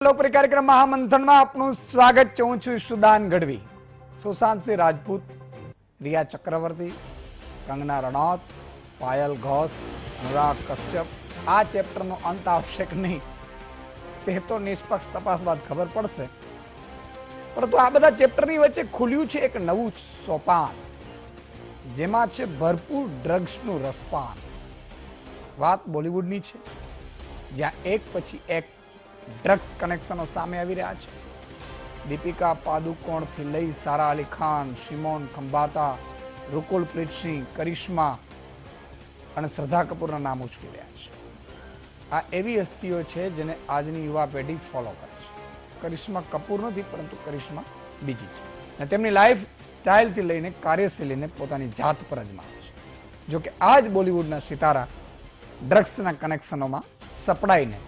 લોકપ્રિય કાર્યક્રમ મહામંથનમાં આપનું સ્વાગત છે। હું છું સુદાન ગઢવી। સુશાંત સિંહ રાજપૂત, રિયા ચક્રવર્તી, કંગના રનૌત, પાयल ઘોષ, अनुराग कश्यप આ ચેપ્ટરનો અંત આવશે કે નહીં તે તો નિષ્પક્ષ તપાસ બાદ ખબર પડશે, પરંતુ આ બધા ચેપ્ટરની વચ્ચે ખુલ્યું છે એક નવું સોપાન, જેમાં છે ભરપૂર ડ્રગ્સનું રસપાન। વાત બોલિવૂડની છે, જ્યાં એક પછી એક ડ્રગ્સ કનેક્શનો સામે આવી રહ્યા છે। દીપિકા પાદુકોણથી લઈ સારા અલી ખાન, શિમોન ખંબાતા, રુકુલ પ્રીત સિંહ, કરિશ્મા અને શ્રદ્ધા કપૂરના નામ ઉછળી રહ્યા છે। આ એવી હસ્તીઓ છે જેને આજની યુવા પેઢી ફોલો કરે છે। કરિશ્મા કપૂર નથી, પરંતુ કરિશ્મા બીજી છે, અને તેમની લાઈફ સ્ટાઇલથી લઈને કાર્યશૈલીને પોતાની જાત પર અજમાવે છે। જો કે આ જ બોલિવૂડના સિતારા ડ્રગ્સના કનેક્શનોમાં સપડાઈને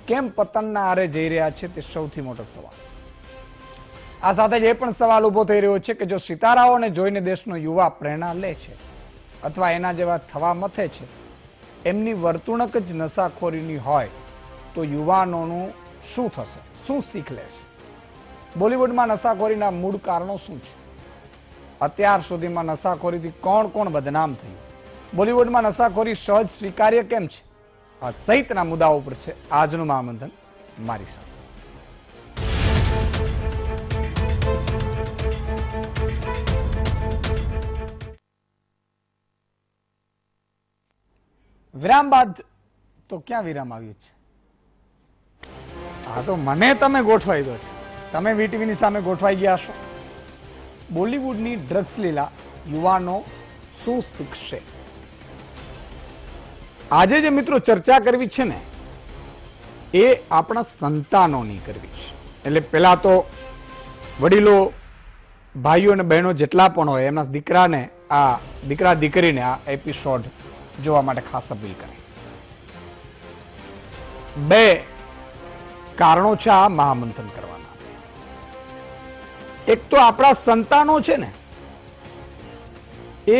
કેમ પતનના આરે જઈ રહ્યા છે તે સૌથી મોટો સવાલ। આ સાથે જ એ પણ સવાલ ઉભો થઈ રહ્યો છે કે જો સિતારાઓને જોઈને દેશનો યુવા પ્રેરણા લે છે અથવા એના જેવા થવા મથે છે, એમની વર્તુણક જ નશાખોરીની હોય તો યુવાનોનું શું થશે, શું શીખ લેશે? બોલિવૂડમાં નશાખોરીના મૂળ કારણો શું છે? અત્યાર સુધીમાં નશાખોરીથી કોણ કોણ બદનામ થયું? બોલિવૂડમાં નશાખોરી સહજ સ્વીકાર્ય કેમ છે? આ સહિતના મુદ્દાઓ ઉપર છે આજનું મહામંથન મારી સાથે। વિરામ બાદ તો ક્યાં વિરામ આવ્યું છે? આ તો મને તમે ગોઠવાઈ દો છો, તમે વીટીવીની સામે ગોઠવાઈ ગયા છો। બોલિવૂડની ડ્રગ્સ લીલા યુવાનો શું શીખશે? આજે જે મિત્રો ચર્ચા કરવી છે ને, એ આપણા સંતાનોની કરવી છે। એટલે પેલા તો વડીલો, ભાઈઓ અને બહેનો જેટલા પણ હોય એમના દીકરા દીકરીને આ એપિસોડ જોવા માટે ખાસ અપીલ કરે। બે કારણો છે આ મહામંથન કરવાના। એક તો આપણા સંતાનો છે ને, એ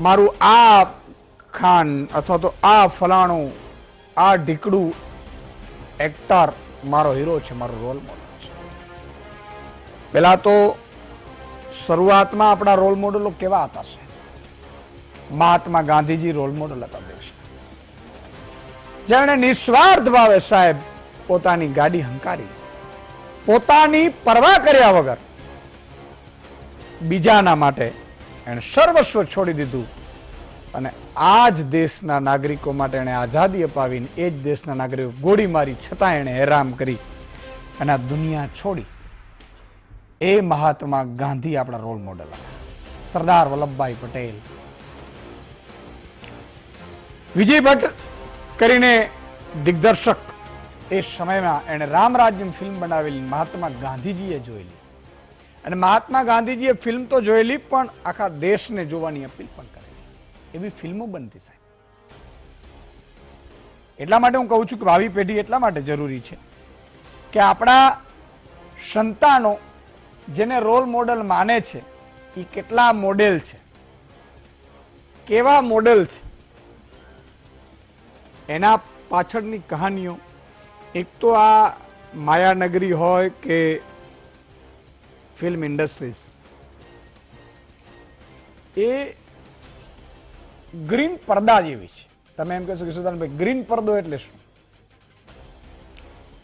મારું આ ખાન અથવા તો આ ફલાણું, આ ઢીકડું એક્ટર મારો હીરો છે, મારો રોલ મોડલ છે। પેલા તો શરૂઆતમાં આપણા રોલ મોડલો કેવા હતા? છે મહાત્મા ગાંધીજી રોલ મોડલ હતા દેશ, જેણે નિસ્વાર્થ ભાવે સાહેબ પોતાની ગાડી હંકારી, પોતાની પરવા કર્યા વગર બીજાના માટે એણે સર્વસ્વ છોડી દીધું, અને આ જ દેશના નાગરિકો માટે એણે આઝાદી અપાવીને એ જ દેશના નાગરિકો ગોળી મારી છતાં એણે હેરામ કરી અને આ દુનિયા છોડી। એ મહાત્મા ગાંધી આપણા રોલ મોડલ હતા। સરદાર વલ્લભભાઈ પટેલ, વિજય ભટ્ટ કરીને દિગ્દર્શક, એ સમયમાં એણે રામરાજ્યમ ફિલ્મ બનાવેલી મહાત્મા ગાંધીજીએ જોયેલી, અને મહાત્મા ગાંધીજીએ ફિલ્મ તો જોયેલી પણ આખા દેશને જોવાની અપીલ પણ કરેલી। એવી ફિલ્મો બનતી સાહેબ। એટલા માટે હું કહું છું કે ભાવિ પેઢી એટલા માટે જરૂરી છે કે આપણા સંતાનો જેને રોલ મોડલ માને છે એ કેટલા મોડેલ છે, કેવા મોડેલ છે, એના પાછળની કહાનીઓ, એક તો આ માયાનગરી હોય કે ફિલ્મ ઇન્ડસ્ટ્રીઝ, એ ગ્રીન પડદા જેવી છે। તમે એમ કહેશો કે સુદાનભાઈ ગ્રીન પડદો એટલે શું?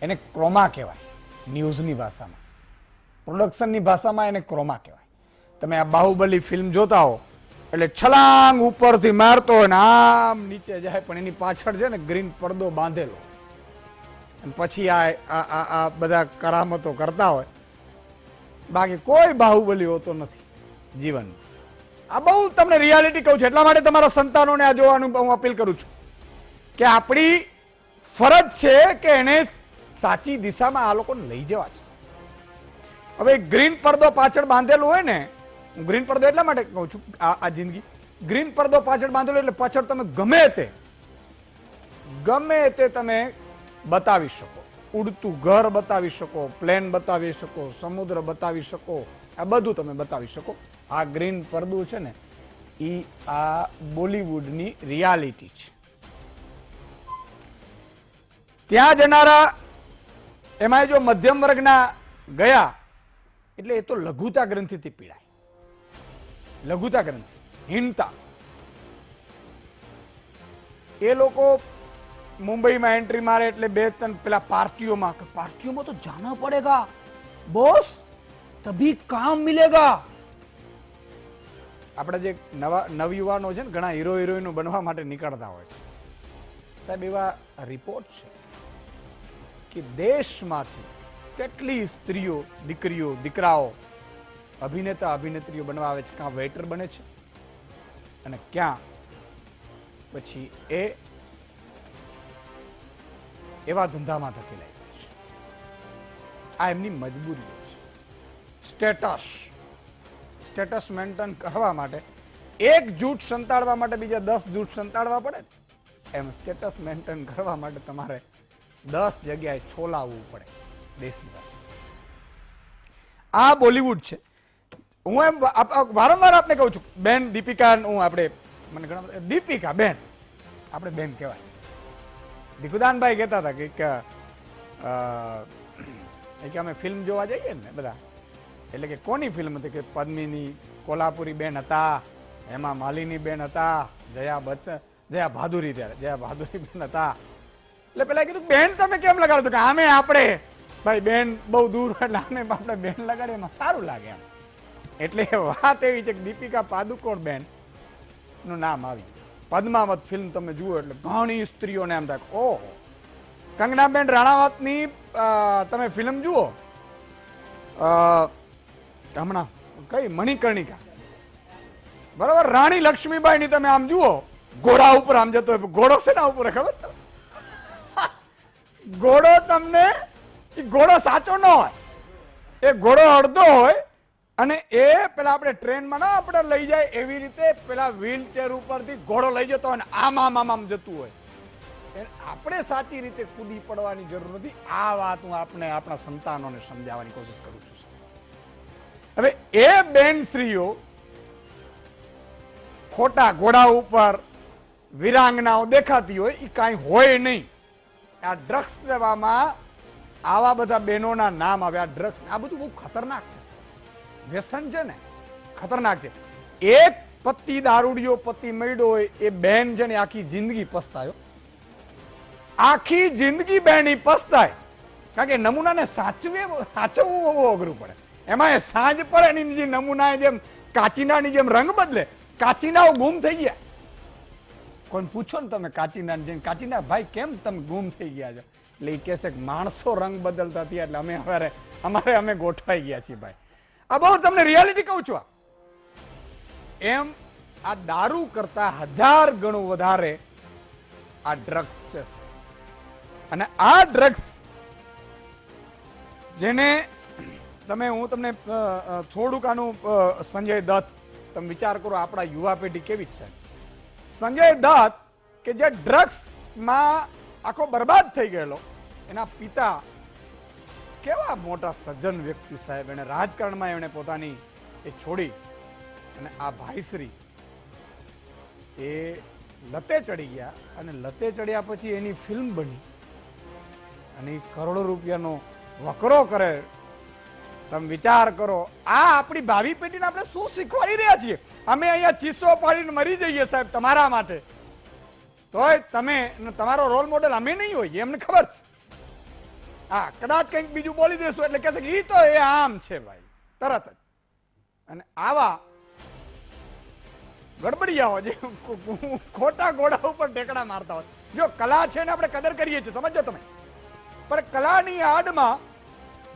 એને ક્રોમા કહેવાય ન્યૂઝની ભાષામાં, પ્રોડક્શનની ભાષામાં એને ક્રોમા કહેવાય। તમે આ બાહુબલી ફિલ્મ જોતા હો એટલે છલાંગ ઉપરથી મારતો હોય ને આમ નીચે જાય, પણ એની પાછળ છે ને ગ્રીન પડદો બાંધેલો, અને પછી આ બધા કરામતો કરતા હોય, બાકી કોઈ બાહુબલી હોતો નથી જીવનમાં। આ બહુ તમને રિયાલિટી કહું છું, એટલા માટે તમારા સંતાનોને આ જોવાનું હું અપીલ કરું છું કે આપણી ફરજ છે કે એને સાચી દિશામાં આ લોકોને લઈ જવા છે। હવે ગ્રીન પડદો પાછળ બાંધેલો હોય ને, હું ગ્રીન પડદો એટલા માટે કહું છું, આ જિંદગી ગ્રીન પડદો પાછળ બાંધેલો એટલે પાછળ તમે ગમે તે તમે બતાવી શકો, ઉડતું ઘર બતાવી શકો, પ્લેન બતાવી શકો, સમુદ્ર બતાવી શકો, આ બધું તમે બતાવી શકો। આ ગ્રીન પડદું છે ને, એ આ બોલિવૂડની રિયાલિટી છે। ત્યાં જનારા એમાં જો મધ્યમ વર્ગના ગયા એટલે એ તો લઘુતા ગ્રંથિથી પીડાય. લઘુતા ગ્રંથિ, હીનતા. એ લોકો મુંબઈમાં એન્ટ્રી મારે એટલે 2-3 પેલા પાર્ટીઓમાં તો જાના પડેગા બોસ, તભી કામ મિલેગા. આપણા જે નવયુવાનો છે ને, ઘણા હીરો હિરોઈનો બનવા માટે નીકળતા હોય છે સાહેબ. એવા રિપોર્ટ છે કે દેશમાંથી કેટલી સ્ત્રીઓ, દીકરીઓ, દીકરાઓ અભિનેતા અભિનેત્રીઓ બનવા આવે છે, ક્યાં વેઇટર બને છે અને ક્યાં પછી એ એવા ધંધામાં ધકેલાઈ જાય છે. આ એમની મજબૂરીઓ છે. સ્ટેટસ મેન્ટેન કરવા માટે એક જૂઠ સંતાડવા માટે બીજા 10 જૂઠ સંતાડવા પડે, એમ સ્ટેટસ મેન્ટેન કરવા માટે તમારે 10 જગ્યાએ છોલાવવું પડે દેશની પાસે. આ બોલિવૂડ છે. હું એમ વારંવાર આપને કહું છું, બેન દીપિકા, હું આપણે મને ઘણા દીપિકા બેન, આપણે બેન કહેવાય. ભીખુદાનભાઈ કહેતા હતા કે અમે ફિલ્મ જોવા જઈએ ને બધા, એટલે કે કોની ફિલ્મ હતી કે પદ્મિની કોલ્હાપુરી બેન હતા, હેમા માલિની બેન હતા, જયા ભાદુરી બેન હતા. એટલે પેલા કીધું બેન તમે કેમ લગાડો? કે આમે આપણે ભાઈ બેન બહુ દૂર એટલે આમે આપણે બેન લગાડે એમાં સારું લાગે એમ. એટલે વાત એવી છે કે દીપિકા પાદુકોણ બેન નું નામ આવ્યું. પદ્માવત ફિલ્મ તમે જુઓ એટલે ઘણી સ્ત્રીઓને એમ થાય ઓહો. કંગનાબેન રાણાવતની તમે ફિલ્મ જુઓ હમણાં કઈ મણિકર્ણિકા, બરાબર, રાણી લક્ષ્મીબાઈ ની તમે આમ જુઓ, ઘોડા ઉપર આમ જતો હોય, ઘોડો શેના ઉપર ખબર? ઘોડો તમને, ઘોડો સાચો ન હોય, એ ઘોડો અડધો હોય અને એ પેલા આપણે ટ્રેનમાં ના આપણે લઈ જાય એવી રીતે પેલા વ્હીલચેર ઉપરથી ઘોડો લઈ જતો હોય ને આમ જતું હોય. આપણે સાચી રીતે કૂદી પડવાની જરૂર નથી. આ વાત હું આપણે આપણા સંતાનોને સમજાવવાની કોશિશ કરું છું. હવે એ બેનશ્રીઓ ખોટા ઘોડા ઉપર વિરાંગનાઓ દેખાતી હોય એ કાંઈ હોય નહીં. આ ડ્રગ્સ લેવામાં આવા બધા બહેનોના નામ આવ્યા. ડ્રગ્સ આ બધું બહુ ખતરનાક છે. વ્યસન છે ને, ખતરનાક છે. એક પતિ દારૂડિયો પતિ મળ્યો હોય એ બેન છે ને આખી જિંદગી પસ્તાયો. આખી જિંદગી બેની પસ્તાય. કારણ કે નમૂનાને સાચવવું બહુ અઘરું પડે. એમાં એ સાંજ પડે એની જે નમૂના જેમ કાચીનાની જેમ રંગ બદલે, કાચીનાઓ ગુમ થઈ ગયા. કોઈ પૂછો ને તમે કાચીનાની જેમ, કાચીના ભાઈ કેમ તમે ગુમ થઈ ગયા છો? એટલે એ કહેશે કે માણસો રંગ બદલતા થયા એટલે અમે ગોઠવાઈ ગયા છીએ ભાઈ. આ બહુ તમને રિયાલિટી કહું છું. એમ આ દારૂ કરતા 1000 ગણું વધારે આ ડ્રગ્સ છે. અને આ ડ્રગ્સ જેને હું તમને થોડુંક આનું સંજય દત્ત તમે વિચાર કરો, આપણા યુવા પેઢી કેવી છે. સંજય દત્ત કે જે ડ્રગ્સમાં આખો બરબાદ થઈ ગયેલો, એના પિતા કેવા મોટા સજ્જન વ્યક્તિ સાહેબ, એને રાજકારણમાં એણે પોતાની એ છોડી અને આ ભાઈશ્રી એ લતે ચડી ગયા. અને લતે ચડ્યા પછી એની ફિલ્મ બની અને કરોડો રૂપિયાનો વકરો કરે. તમે વિચાર કરો, આ આપણી ભાવિ પેઢીને આપણે શું શીખવાડી રહ્યા છીએ? અમે અહીંયા ચીસો પાડીને મરી જઈએ સાહેબ તમારા માટે, તોય તમે તમારો રોલ મોડેલ અમે નહીં હોઈએ, એમને ખબર છે. હા, કદાચ કંઈક બીજું બોલી દેશું એટલે કહેશે કે એ તો એ આમ છે ભાઈ, તરત જ. અને આવા ગડબડિયાઓ જે ખોટા ઘોડા ઉપર ટેકડા મારતા હોય. જો કલા છે ને આપણે કદર કરીએ છીએ, સમજો તમે, પણ કલાની આડમાં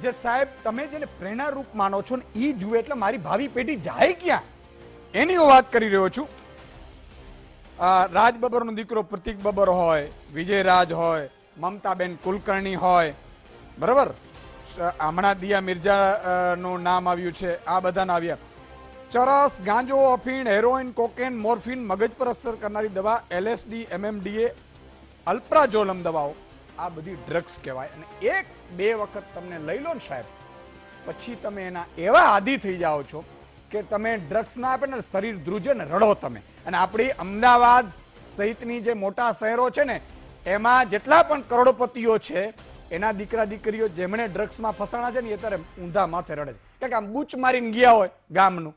જે સાહેબ તમે જેને પ્રેરણારૂપ માનો છો ને એ જુએ એટલે મારી ભાવિ પેઢી જાય ક્યાં, એની હું વાત કરી રહ્યો છું. રાજ બબ્બરનો દીકરો પ્રતિક બબ્બર હોય, વિજયરાજ હોય, મમતાબેન કુલકર્ણી હોય, બરાબર, હમણાં દિયા મિર્ઝા નું નામ આવ્યું છે, આ બધા આવ્યા. ચરસ, ગાંજો, અફીણ, હેરોઇન, કોકેન, મોર્ફિન, મગજ પર અસર કરનારી દવા, LSD, MMDA, અલ્પ્રાઝોલમ દવાઓ, આ બધી ડ્રગ્સ કહેવાય. અને 1-2 વખત તમને લઈ લો ને સાહેબ, પછી તમે એના એવા આદી થઈ જાઓ છો કે તમે ડ્રગ્સ ના આપે ને શરીર ધ્રુજે ને રડો તમે. અને આપણી અમદાવાદ સહિતની જે મોટા શહેરો છે ને એમાં જેટલા પણ કરોડપતિઓ છે એના દીકરા દીકરીઓ જેમણે ડ્રગ્સમાં ફસાણા છે ને એ ત્યારે ઊંધા માથે રડે છે કે આમ બૂચ મારીને ગયા હોય ગામનું.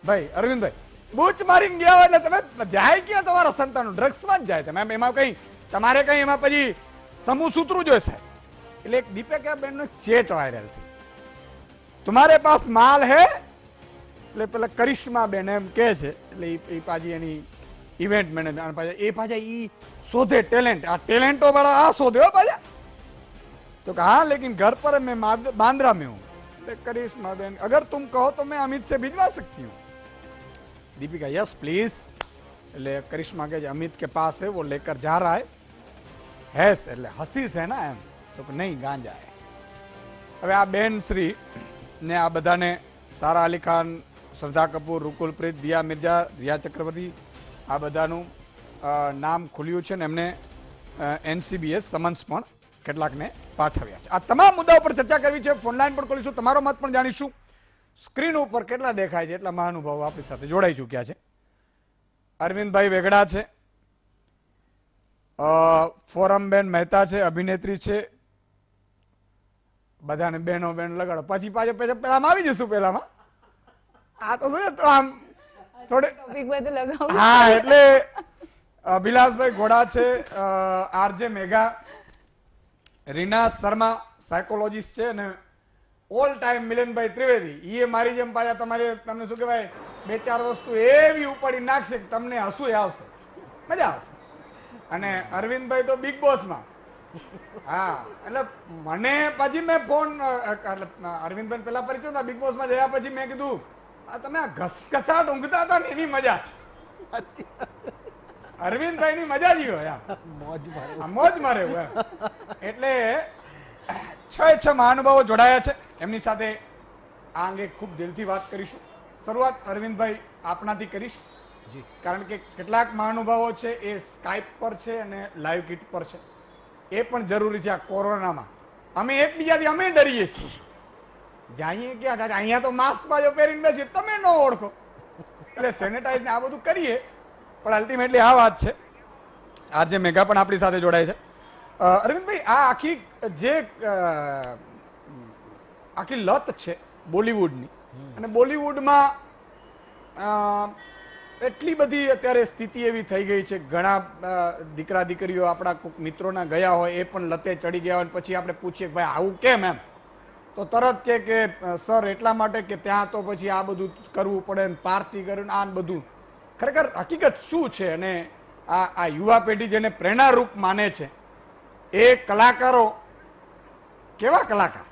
ભાઈ અરવિંદભાઈ, બૂચ મારીને ગયા હોય એટલે તમે જાય ક્યાં તમારા સંતાનો? ડ્રગ્સમાં જ જાય. તમે એમાં કઈ તમારે કઈ એમાં પછી સમૂહ સૂત્રું જોઈશે. એટલે એક દીપિકા બેનનો ચેટ વાયરલ થઈ, તમારે પાસ માલ હે, એટલે પેલા કરિશ્મા બેન એમ કે છે, એટલે એ પાછી એની ઇવેન્ટ મેનેજર એ પાછા ઈ શોધે ટેલેન્ટ, આ ટેલેન્ટો વાળા આ શોધે હો પાછા. તો કે हाँ लेकिन घर पर मैं बांद्रा में हूँ. करिश्मा बेन, अगर तुम कहो तो मैं अमित से भिजवा सकती हूँ. Deepika yes please. એટલે करिश्मा के अमित के पास है, वो लेकर जा रहा है. हैस એટલે હસીસ है ना એમ, તો કે નહીં ગાંજા है. હવે આ બેન શ્રી ને આ બધાને સારા અલી ખાન, શ્રદ્ધા કપૂર, રુકુલ પ્રીત, દિયા મિર્જા, રિયા ચક્રવર્તી આ બધાનું નામ ખુલ્યું છે ને એમને એનસીબીએ સમન્સ પણ કેટલાકને પાઠવ્યા છે. આ તમામ મુદ્દા ઉપર ચર્ચા કરવી છે. ફોનલાઈન પણ ખોલીશું, તમારો મત પણ જાણીશું. સ્ક્રીન ઉપર કેટલા દેખાય છે એટલા મહાનુભાવો આપણી સાથે જોડાઈ ચૂક્યા છે. અરવિંદભાઈ વેગડા છે, ફોરમબેન મહેતા છે, અભિનેત્રી છે. બધાને બહેનો બેન લગાડો, પછી પાછા પેલામાં આવી જશું. પેલામાં આ તો શું આમ થોડે હા, એટલે અભિલાષભાઈ ઘોડા છે, આરજે મેઘા, રીના શર્મા સાયકોલોજીસ્ટ છે, અને ઓલ ટાઈમ મિલનભાઈ ત્રિવેદી. એ મારી જેમ પાછા તમારે તમને શું કહેવાય 2-4 વસ્તુ એવી ઉપાડી નાખશે કે તમને હસવું આવશે, મજા આવશે. અને અરવિંદભાઈ તો બિગ બોસમાં. હા, એટલે મને પછી મેં ફોન અરવિંદભાઈ પેલા પરિચય હતા, બિગ બોસમાં જયા પછી મેં કીધું તમે આ ઘસઘસાટ ઊંઘતા હતા ને એની મજા છે. અરવિંદભાઈ ની મજા જ હોય, મોજ મારે એવું. એટલે 6 મહાનુભાવો જોડાયા છે, એમની સાથે આ અંગે ખૂબ દિલથી વાત કરીશું. શરૂઆત અરવિંદભાઈ આપણાથી કરીશ, કારણ કે કેટલાક મહાનુભાવો છે એ સ્કાઇપ પર છે અને લાઈવ કીટ પર છે. એ પણ જરૂરી છે. આ કોરોનામાં અમે એકબીજાથી અમે ડરીએ છીએ. જઈએ ક્યાં અહીંયા તો માસ્ક બાજો પહેરીને બેસીએ, તમે ન ઓળખો એટલે સેનેટાઈઝ ને આ બધું કરીએ. પણ અલ્ટિમેટલી આ વાત છે. આજે મેઘા પણ આપણી સાથે જોડાય છે. અરવિંદભાઈ, આ આખી જે આખી લત છે બોલિવૂડની, અને બોલિવૂડમાં એટલી બધી અત્યારે સ્થિતિ એવી થઈ ગઈ છે, ઘણા દીકરા દીકરીઓ આપણા મિત્રોના ગયા હોય એ પણ લતે ચડી ગયા હોય, પછી આપણે પૂછીએ કે ભાઈ આવું કેમ એમ, તો તરત કે સર એટલા માટે કે ત્યાં તો પછી આ બધું કરવું પડે ને પાર્ટી કર્યું આ બધું. ખરેખર હકીકત શું છે? અને આ યુવા પેઢી જેને પ્રેરણારૂપ માને છે એ કલાકારો કેવા કલાકાર છે?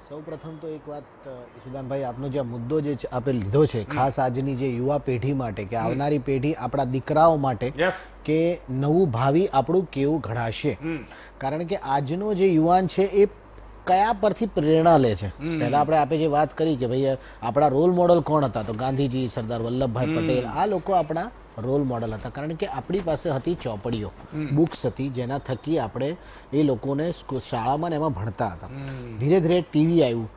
સૌ પ્રથમ તો એક વાત ઈશુદાનભાઈ, આપનો જે મુદ્દો જે આપણે લીધો છે ખાસ આજની જે યુવા પેઢી માટે, કે આવનારી પેઢી, આપણા દીકરાઓ માટે કે નવું ભાવિ આપણું કેવું ઘડાશે. કારણ કે આજનો જે યુવાન છે એ કયા પરથી પ્રેરણા લે છે? પહેલા આપણે જે વાત કરી કે ભાઈ આપણા રોલ મોડલ કોણ હતા, તો ગાંધીજી, સરદાર વલ્લભભાઈ પટેલ, આ લોકો આપણા રોલ મોડલ હતા. કારણ કે આપણી પાસે હતી ચોપડીઓ, બુક્સ હતી, જેના થકી આપણે એ લોકોને શાળામાં ને એમાં ભણતા હતા. ધીરે ધીરે ટીવી આવ્યું,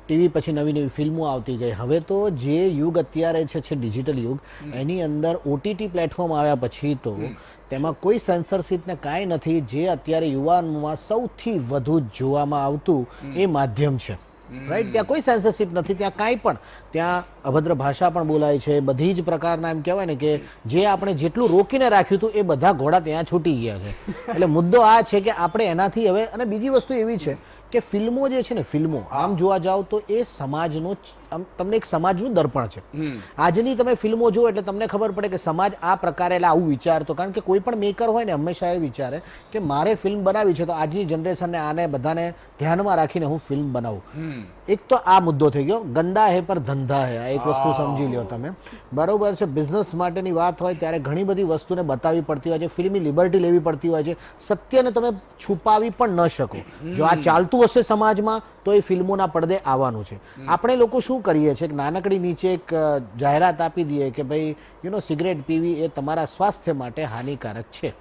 ટીવી પછી નવી નવી ફિલ્મો આવતી ગઈ. હવે તો જે યુગ અત્યારે છે ડિજિટલ યુગ, એની અંદર ઓટીટી પ્લેટફોર્મ આવ્યા પછી તો તેમાં કોઈ સેન્સરશીપ ને કાંઈ નથી. જે અત્યારે યુવાનોમાં સૌથી વધુ જોવામાં આવતું એ માધ્યમ છે, રાઈટ? ત્યાં કોઈ સેન્સરશીપ નથી, ત્યાં કાંઈ પણ, ત્યાં અભદ્ર ભાષા પણ બોલાય છે, બધી જ પ્રકારના એમ કહેવાય ને કે જે આપણે જેટલું રોકીને રાખ્યું હતું એ બધા ઘોડા ત્યાં છૂટી ગયા છે. એટલે મુદ્દો આ છે કે આપણે એનાથી હવે, અને બીજી વસ્તુ એવી છે કે ફિલ્મો જે છે ને, ફિલ્મો આમ જોવા જાવ તો એ સમાજનો, તમને એક સમાજનું દર્પણ છે. આજની તમે ફિલ્મો જુઓ એટલે તમને ખબર પડે કે સમાજ આ પ્રકારે એટલે આવું વિચારતો. કારણ કે કોઈ પણ મેકર હોય ને હંમેશા એ વિચારે કે મારે ફિલ્મ બનાવી છે તો આજની જનરેશનને આને બધાને ધ્યાનમાં રાખીને હું ફિલ્મ બનાવું. એક તો આ મુદ્દો થઈ ગયો. ગંદા હે પર ધંધા હે, આ એક વસ્તુ સમજી લ્યો તમે, બરોબર છે? બિઝનેસ માટેની વાત હોય ત્યારે ઘણી બધી વસ્તુને બતાવવી પડતી હોય છે, ફિલ્મી લિબર્ટી લેવી પડતી હોય છે, સત્યને તમે છુપાવી પણ ન શકો. જો આ ચાલતું હશે સમાજમાં તો એ ફિલ્મોના પડદે આવવાનું છે. આપણે લોકો શું કરીએ છીએ કે નાનકડી નીચે એક જાહેરાત આપી દઈએ કે ભાઈ સિગરેટ પીવી એ તમારા સ્વાસ્થ્ય માટે હાનિકારક છે,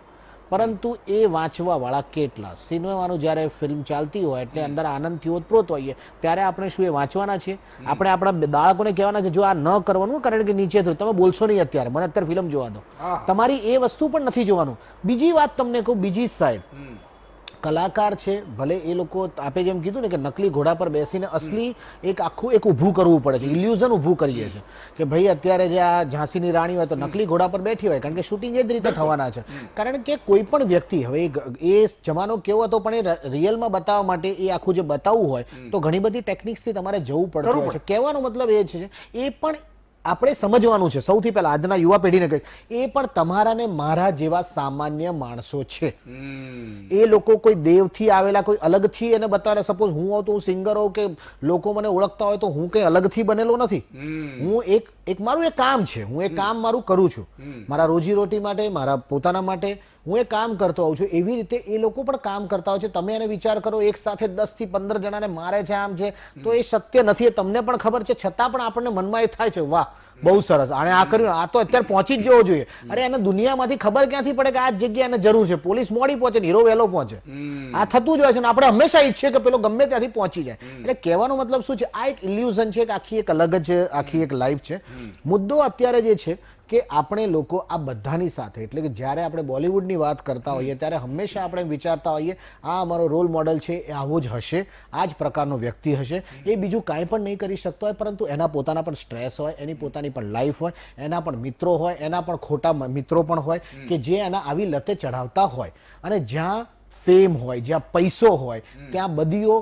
પરંતુ એ વાંચવા વાળા કેટલા? સિનેમાનું જ્યારે ફિલ્મ ચાલતી હોય એટલે અંદર આનંદથી ઓતપ્રોત હોઈએ ત્યારે આપણે શું એ વાંચવાના છીએ? આપણે આપણા બાળકોને કહેવાના છે જો આ ન કરવાનું, કારણ કે નીચે થયું, તમે બોલશો નહીં અત્યારે, મને અત્યારે ફિલ્મ જોવા દો. તમારી એ વસ્તુ પણ નથી જોવાનું. બીજી વાત તમને કહું, બીજી સાઈડ કલાકાર છે, ભલે એ લોકો આપે જેમ કીધું ને કે નકલી ઘોડા પર બેસીને અસલી એક આખું એક ઊભું કરવું પડે છે, ઇલ્યુઝન ઊભું કરીએ છીએ કે ભાઈ અત્યારે જે આ ઝાંસીની રાણી હોય તો નકલી ઘોડા પર બેઠી હોય, કારણ કે શૂટિંગ એ જ રીતે થવાના છે. કારણ કે કોઈ પણ વ્યક્તિ, હવે એ જમાનો કેવો હતો પણ એ રિયલમાં બતાવવા માટે એ આખું જે બતાવવું હોય તો ઘણી બધી ટેકનિક્સથી તમારે જવું પડતું હોય છે. કહેવાનો મતલબ એ છે એ પણ આપણે સમજવાનું છે. સૌથી પહેલા આજના યુવા પેઢીને કહી, એ પણ તમારા ને મારા જેવા સામાન્ય માણસો છે. એ લોકો કોઈ દેવથી આવેલા, કોઈ અલગથી એને બતાવે. સપોઝ હું હોઉં તો હું સિંગર હોઉં કે લોકો મને ઓળખતા હોય તો હું કઈ અલગથી બનેલો નથી. હું એક મારું એક કામ છે, હું એ કામ મારું કરું છું મારા રોજીરોટી માટે, મારા પોતાના માટે હું એ કામ કરતો હોઉં છું. એવી રીતે એ લોકો પણ કામ કરતા હોય છે. તમે એને વિચાર કરો, એક સાથે 10 થી 15 જણાને મારે છે, આમ છે, તો એ શક્ય નથી. એ તમને પણ ખબર છે, છતાં પણ આપણને મનમાં એ થાય છે વાહ બહુ સરસ, આને આ કર્યું, આ તો અત્યારે પહોંચી જ જવો જોઈએ. અરે એને દુનિયામાંથી ખબર ક્યાંથી પડે કે આ જગ્યાએ એને જરૂર છે? પોલીસ મોડી પહોંચે ને હીરો વહેલો પહોંચે. આ થતું જ હોય છે ને આપણે હંમેશા ઈચ્છીએ કે પેલો ગમે ત્યાંથી પહોંચી જાય. એટલે કહેવાનો મતલબ શું છે, આ એક ઇલ્યુઝન છે કે આખી એક અલગ જ આખી એક લાઈફ છે. મુદ્દો અત્યારે જે છે કે આપણે લોકો આ બધાની સાથે, એટલે કે જ્યારે આપણે બોલિવૂડની વાત કરતા હોઈએ ત્યારે હંમેશા આપણે વિચારતા હોઈએ આ અમારો રોલ મોડલ છે, એ આવો જ હશે, આ જ પ્રકારનો વ્યક્તિ હશે. એ બીજું કાંઈ પણ નહીં કરી શકતો હોય, પરંતુ એના પોતાના પણ સ્ટ્રેસ હોય, એની પોતાની પણ લાઈફ હોય, એના પણ મિત્રો હોય, એના પણ ખોટા મિત્રો પણ હોય કે જે એના આવી લતે ચઢાવતા હોય. અને જ્યાં ફેમ હોય, જ્યાં પૈસો હોય, ત્યાં બધીઓ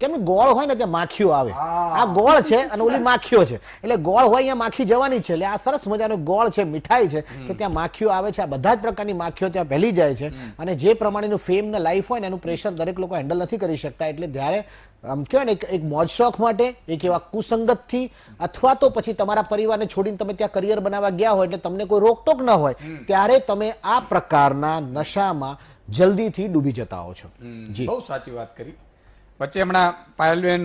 કેમ ગોળ હોય ને ત્યાં માખીઓ આવે. આ ગોળ છે અને ઓલી માખીઓ છે. એટલે ગોળ હોય અહીંયા માખી જવાની છે. એટલે આ સરસ મજાનો ગોળ છે, મીઠાઈ છે કે ત્યાં માખીઓ આવે છે. આ બધા જ પ્રકારની માખીઓ ત્યાં પહેલી જાય છે. અને જે પ્રમાણેનું ફેમ ને લાઈફ હોય ને એનું પ્રેશર દરેક લોકો હેન્ડલ નથી કરી શકતા. એટલે જ્યારે આમ કહેવાય ને એક મોજ શોખ માટે, એક એવા કુસંગતથી, અથવા તો પછી તમારા પરિવારને છોડીને તમે ત્યાં કરિયર બનાવવા ગયા હોય એટલે તમને કોઈ રોકટોક ન હોય, ત્યારે તમે આ પ્રકારના નશામાં જલ્દીથી ડૂબી જતા હો છો. જી, બહુ સાચી વાત કરી. વચ્ચે હમણાં પાયલબેન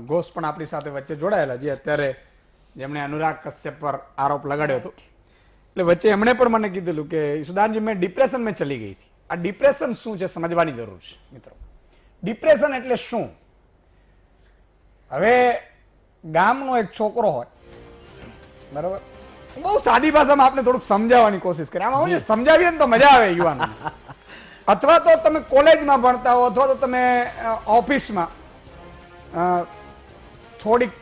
ઘોષ પણ આપણી સાથે વચ્ચે જોડાયેલા, જે અત્યારે જેમણે અનુરાગ કશ્યપ પર આરોપ લગાડ્યો હતો. એટલે વચ્ચે એમણે પણ મને કીધેલું કે ઈશુદાનજી મેં ડિપ્રેશન માં ચલી ગઈ હતી. આ ડિપ્રેશન શું છે સમજવાની જરૂર છે મિત્રો. ડિપ્રેશન એટલે શું? હવે ગામનો એક છોકરો હોય, બરાબર, બહુ સાદી ભાષામાં આપણે થોડુંક સમજાવવાની કોશિશ કરીએ. આમાં સમજાવીએ ને તો મજા આવે યુવાનો. અથવા તો તમે કોલેજમાં ભણતા હો, અથવા તો તમે ઓફિસમાં થોડીક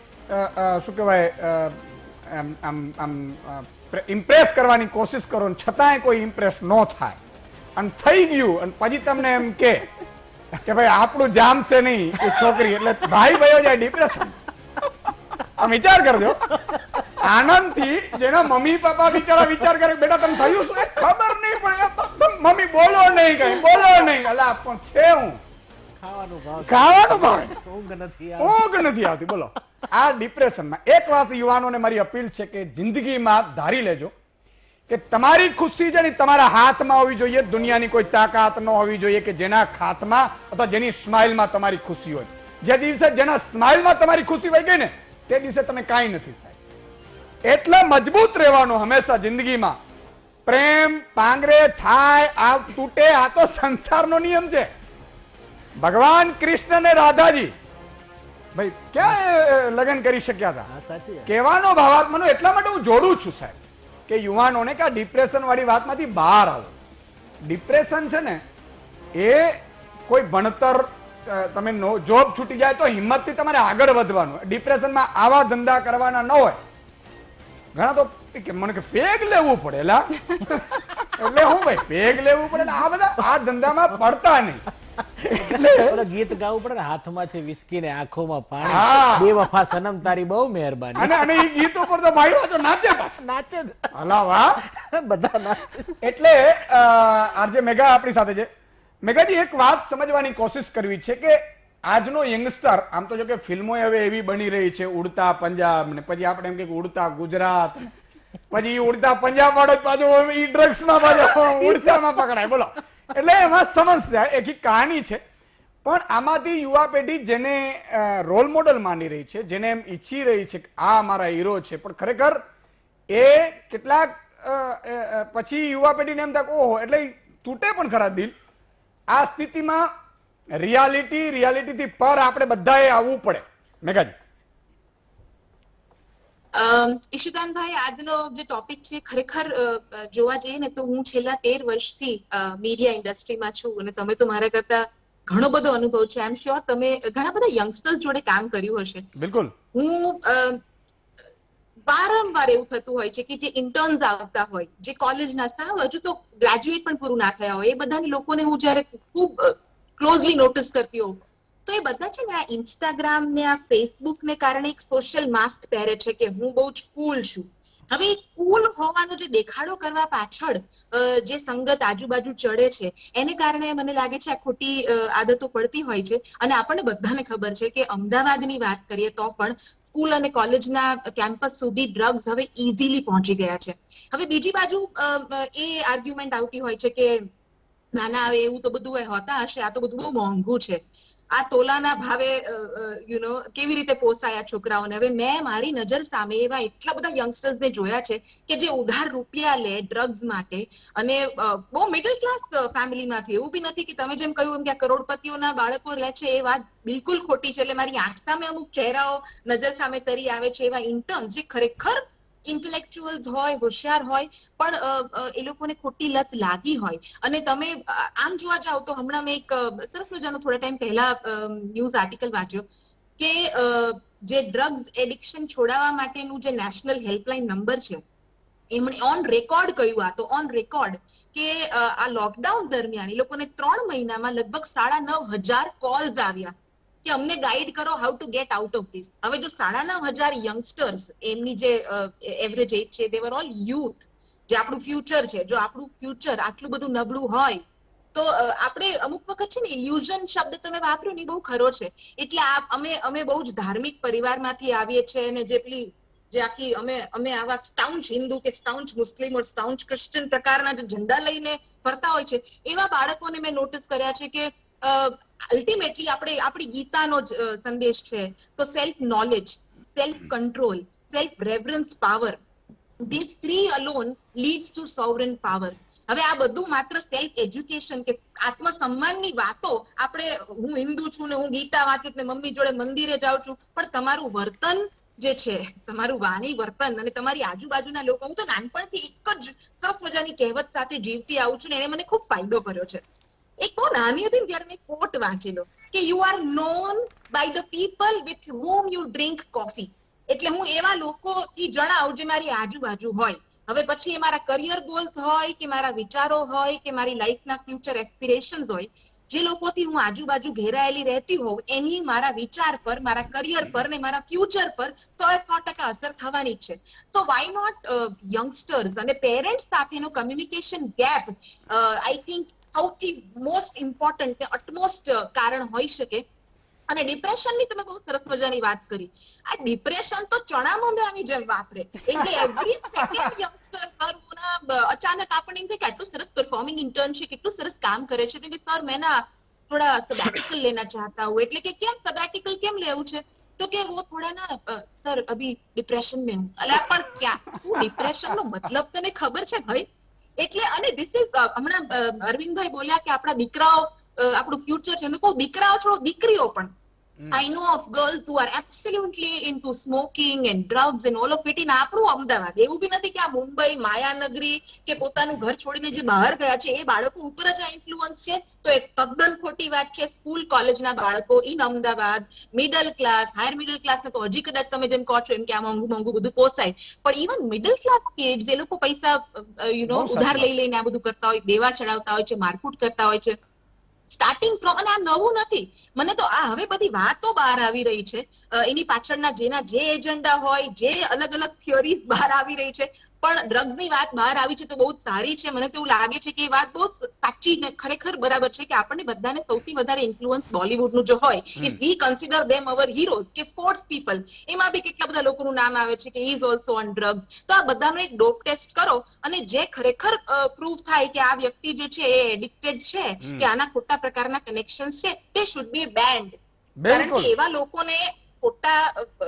શું કહેવાય ઇમ્પ્રેસ કરવાની કોશિશ કરો, છતાંય કોઈ ઇમ્પ્રેસ ન થાય અને થઈ ગયું, અને પછી તમને એમ કે ભાઈ આપણું જામશે નહીં એ છોકરી, એટલે ભાઈ ભાઈઓ જાય ડિપ્રેશન. આમ વિચાર કરજો, આનંદથી જેના મમ્મી પપ્પા બિચારા વિચાર કરે બેટા તમે થયું શું, ખબર નહીં પડે, મમ્મી બોલો નહીં, કઈ બોલો નહીં, અલા પણ છે હું ખાવાનું ભાવે, ઊંઘ નથી આવતી. બોલો, આ ડિપ્રેશનમાં. એક વાત યુવાનોને મારી અપીલ છે કે જિંદગીમાં ધારી લેજો કે તમારી ખુશી છે ને તમારા હાથમાં હોવી જોઈએ. દુનિયાની કોઈ તાકાત ન હોવી જોઈએ કે જેના હાથમાં અથવા જેની સ્માઇલમાં તમારી ખુશી હોય. જે દિવસે જેના સ્માઇલમાં તમારી ખુશી વહી ગઈ ને તે દિવસે તમે કાંઈ નથી સાહેબ. એટલે મજબૂત રહેવાનું હંમેશા જિંદગીમાં. પ્રેમ પાંગરે થાય, આ તૂટે, આ તો સંસારનો નિયમ છે. ભગવાન કૃષ્ણ ને રાધાજી ભાઈ ક્યાં લગ્ન કરી શક્યા હતા? કહેવાનો ભાવાત્માનો એટલા માટે હું જોડું છું સાહેબ કે યુવાનોને કે આ ડિપ્રેશન વાળી વાતમાંથી બહાર આવો. ડિપ્રેશન છે ને એ કોઈ ભણતર, તમે જોબ છૂટી જાય તો હિંમતથી તમારે આગળ વધવાનું. ડિપ્રેશનમાં આવા ધંધા કરવાના ન હોય. ઘણા તો મને કે પેગ લેવું પડે, એટલે હું ભાઈ પેગ લેવું પડે, આ બધા આ ધંધામાં પડતા નહીં. ગીત ગાવું પડે ને, હાથમાં છે વિસ્કી ને આંખોમાં પાણી, બે વફા સનમ તારી બહુ મહેરબાની. અને એ ગીત ઉપર તો ભાઈ વાંચો નાચે પાછું, નાચે બધા નાચે. એટલે આરજે મેઘા આપણી સાથે છે. મેઘાજી, એક વાત સમજવાની કોશિશ કરવી છે કે આજનો યંગસ્ટર, આમ તો જો કે ફિલ્મો હવે એવી બની રહી છે, ઉડતા પંજાબ ને પછી આપણે એમ કે ઉડતા ગુજરાત, પછી ઉડતા પંજાબ વાળો પાછો ઈ ડ્રગ્સમાં પાછો ઉડતામાં પકડાય. બોલો, એટલે એમાં સમસ્યા એક કહાની છે. પણ આમાંથી યુવા પેઢી જેને રોલ મોડલ માની રહી છે, જેને એમ ઈચ્છી રહી છે કે આ અમારા હીરો છે, પણ ખરેખર એ કેટલાક પછી યુવા પેઢીને એમ થાય ઓહો, એટલે તૂટે પણ ખરા દિલ. આ સ્થિતિમાં રિયાલિટીથી પર આપણે બધાએ આવવું પડે. મેઘાજી. ઈશુદાનભાઈ, આજનો જે ટોપિક છે ખરેખર જોવા જઈએ ને તો હું છેલ્લા 13 વર્ષથી મીડિયા ઇન્ડસ્ટ્રીમાં છું અને તમે તો મારા કરતા ઘણો બધો અનુભવ છે. આઈ એમ શ્યોર તમે ઘણા બધા યંગસ્ટર્સ જોડે કામ કર્યું હશે. બિલકુલ. હું વારંવાર એવું થતું હોય છે કે જે ઇન્ટર્ન્સ આવતા હોય, જે કોલેજના સાવ હજુ તો ગ્રેજ્યુએટ પણ પૂરું ના થયા હોય, એ બધાની લોકોને હું જયારે ખૂબ ક્લોઝલી નોટિસ કરતી હોઉં તો એ બધા છે ને આ ઇન્સ્ટાગ્રામ ને આ ફેસબુક ને કારણે એક સોશિયલ માસ્ક પહેરે છે કે હું બહુ જ કુલ છું. હવે કુલ હોવાનો જે દેખાડો કરવા પાછળ જે સંગત આજુબાજુ ચડે છે એને કારણે મને લાગે છે આ ખોટી આદતો પડતી હોય છે. અને આપણને બધાને ખબર છે કે અમદાવાદની વાત કરીએ તો પણ સ્કૂલ અને કોલેજના કેમ્પસ સુધી ડ્રગ્સ હવે ઇઝીલી પહોંચી ગયા છે. હવે બીજી બાજુ એ આર્ગ્યુમેન્ટ આવતી હોય છે કે નાના હવે એવું તો બધું હોતા હશે, આ તો બધું બહુ મોંઘું છે, આ તોલાના ભાવે કેવી રીતે પોસાયા છોકરાઓને. હવે મેં મારી નજર સામે એવા એટલા બધા યંગસ્ટર્સને જોયા છે કે જે ઉધાર રૂપિયા લે ડ્રગ્સ માટે અને બહુ મિડલ ક્લાસ ફેમિલીમાંથી. એવું બી નથી કે તમે જેમ કહ્યું એમ કે આ કરોડપતિઓના બાળકો લે છે, એ વાત બિલકુલ ખોટી છે. એટલે મારી આંખ સામે અમુક ચહેરાઓ નજર સામે તરી આવે છે, એવા ઇન્ટર્ન જે ખરેખર ઇન્ટેલેક્ચ્યુઅલ્સ હોય, હોશિયાર હોય, પણ એ લોકોને ખોટી લત લાગી હોય. અને તમે આમ જોવા જાવ તો હમણાં મેં એક સરસ મજાનો થોડા ટાઈમ પહેલા ન્યૂઝ આર્ટિકલ વાંચ્યો કે જે ડ્રગ્સ એડિક્શન છોડાવવા માટેનું જે નેશનલ હેલ્પલાઇન નંબર છે એમણે ઓન રેકોર્ડ કહ્યું, આ તો ઓન રેકોર્ડ, કે આ લોકડાઉન દરમિયાન એ લોકોને 3 મહિનામાં લગભગ 9,500 કોલ્સ આવ્યા કે અમને ગાઈડ કરો how to get out of this. હવે જો 9,500 યંગસ્ટર્સ, એમની જે એવરેજ એજ છે, દે વર ઓલ યુથ, જે આપણું ફ્યુચર છે. જો આપણું ફ્યુચર આટલું બધું નબળું હોય તો આપણે અમુક વખત છે ને ઇલ્યુઝન શબ્દ તમે વાપર્યો ને બહુ ખરો છે. એટલે અમે બહુ જ ધાર્મિક પરિવારમાંથી આવીએ છીએ અને જે આખી અમે આવા સ્ટાઉન્ચ હિન્દુ કે સ્ટાઉન્ચ મુસ્લિમ ઓર સ્ટાઉન્ચ ક્રિશ્ચિયન પ્રકારના જે ઝંડા લઈને ફરતા હોય છે એવા બાળકોને મેં નોટિસ કર્યા છે કે અલ્ટિમેટલી આપણી ગીતાનો જ સંદેશ છે તો self knowledge, self control, self રેવરન્સ power, these three alone leads to sovereign power. હવે આ બધું માત્ર સેલ્ફ એજ્યુકેશન કે આત્મસન્માનની વાતો આપણે, હું હિન્દુ છું ને હું ગીતા વાંચું ને મમ્મી જોડે મંદિરે જાઉં છું, પણ તમારું વર્તન જે છે, તમારું વાણી વર્તન અને તમારી આજુબાજુના લોકો, હું તો નાનપણથી એક જ સરસ મજાની કહેવત સાથે જીવતી આવું છું ને એને મને ખૂબ ફાયદો કર્યો છે. એક બહુ નાની હતી ને ત્યારે મેં કોટ વાંચેલો કે you are known by the people with whom you drink coffee. એટલે હું એવા લોકોથી જણાવ જે મારી આજુબાજુ હોય. હવે પછી એ મારા કરિયર ગોલ્સ હોય કે મારા વિચારો હોય કે મારી લાઈફના ફ્યુચર એસ્પિરેશન્સ હોય, જે લોકોથી હું આજુબાજુ ઘેરાયેલી રહેતી હોઉં એની મારા વિચાર પર, મારા કરિયર પર ને મારા ફ્યુચર પર 100% અસર થવાની જ છે. સો વાય નોટ યંગસ્ટર્સ અને પેરેન્ટ્સ સાથેનો કમ્યુનિકેશન ગેપ આઈ થિંક સૌથી મોસ્ટ ઇમ્પોર્ટન્ટ ને અટમોસ્ટ કારણ હોઈ શકે. અને ડિપ્રેશનની તમે બહુ સરસ મજાની વાત કરી. આ ડિપ્રેશન તો ચણામાં આની જેમ વાપરે. એટલે એવરી સેકન્ડ યંગસ્ટર અચાનક આપણને એમ થાય કે આટલું સરસ પરફોર્મિંગ ઇન્ટર્ન છે, કેટલું સરસ કામ કરે છે, તો સર મેં ના થોડા સબેટિકલ લેના ચાહતા હું. એટલે કે કેમ સબેટિકલ કેમ લેવું છે? તો કે वो थोड़ा ना सर अभी डिप्रेशन में हूँ. અલ્યા પણ ક્યાં, શું ડિપ્રેશન નો મતલબ તને ખબર છે ભાઈ? એટલે અને ધીસ ઇઝ હમણાં અરવિંદભાઈ બોલ્યા કે આપણા દીકરાઓ આપણું ફ્યુચર છે. હું કહું દીકરાઓ છોડો, દીકરીઓ પણ. I know of girls who are absolutely into smoking and drugs and all of it in આપણું અમદાવાદ. એવું બી નથી કે આ મુંબઈ માયાનગરી કે પોતાનું ઘર છોડીને જે બહાર ગયા છે એ બાળકો ઉપર જ આ ઇન્ફ્લુઅન્સ છે, તો એ તદ્દન ખોટી વાત છે. સ્કૂલ કોલેજના બાળકો in Ahmedabad, middle class, higher middle ક્લાસને તો હજી કદાચ તમે જેમ કહો છો એમ કે આ મોંઘું મોંઘું બધું પોસાય, પણ ઇવન મિડલ ક્લાસ કિડ્સ, એ લોકો પૈસા ઉધાર લઈ લઈને આ બધું કરતા હોય, દેવા ચડાવતા હોય છે, મારકૂટ કરતા હોય છે. સ્ટાર્ટિંગ ફ્રોમ, અને આ નવું નથી. મને તો આ હવે બધી વાતો બહાર આવી રહી છે, એની પાછળના જેના જે એજન્ડા હોય, જે અલગ અલગ થિયરીઝ બહાર આવી રહી છે, પણ ડ્રગ્સની વાત બહાર આવી છે તો બહુ સારી છે. મને તો એવું લાગે છે કે એ વાત બહુ સાચી ને ખરેખર બરાબર છે કે આપણને બધાને સૌથી વધારે ઇન્ફ્લુઅન્સ બોલિવૂડનું જો હોય, if we consider them our heroes કે સ્પોર્ટ્સ પીપલ, એમાં બી કેટલા બધા લોકોનું નામ આવે છે કે ઇઝ ઓલ્સો ઓન ડ્રગ્સ. તો આ બધાનો એક ડોપ ટેસ્ટ કરો અને જે ખરેખર પ્રૂવ થાય કે આ વ્યક્તિ જે છે એ એડિક્ટેડ છે કે આના ખોટા પ્રકારના કનેક્શન છે, તે શુડ બી બેન્ડ. કારણ કે એવા લોકોને ખોટા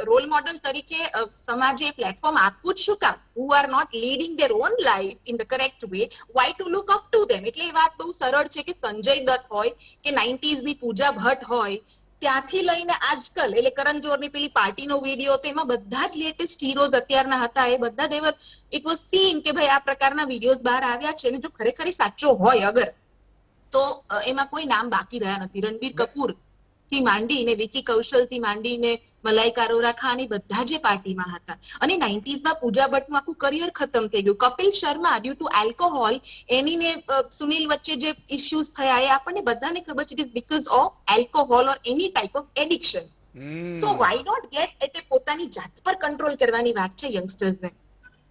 રોલ મોડલ તરીકે સમાજે પ્લેટફોર્મ આપવું જ શું કામ? Who are not leading their own life in the correct way, why to look up to them? એટલે એ વાત બહુ સરળ છે કે સંજય દત્ત હોય કે 90s ની પૂજા ભટ્ટ હોય, ત્યાંથી લઈને આજકાલ એટલે કરણ જોહરની પેલી પાર્ટીનો વિડીયો, તો એમાં બધા જ લેટેસ્ટ હીરોઝ અત્યારના હતા, એ બધા દેવર ઇટ વોઝ સીન કે ભાઈ આ પ્રકારના વિડીયોઝ બહાર આવ્યા છે, અને જો ખરેખર સાચો હોય અગર, તો એમાં કોઈ નામ બાકી રહ્યા નથી. રણબીર કપૂર થી માંડીને વિકી કૌશલ થી માંડીને મલાઈકા અરોરા ખાન, એ બધા જે પાર્ટીમાં હતા. અને 90s માં પૂજા ભટ્ટનું આખું કરિયર ખતમ થઈ ગયું. Kapil Sharma due to alcohol, એની ને સુનિલ વચ્ચે જે ઇશ્યુઝ થયા, એ આપણને બધાને ખબર છે, it is because of alcohol or any type of addiction. So why not get એટલે પોતાની જાત પર કંટ્રોલ કરવાની વાત છે યંગસ્ટર્સને.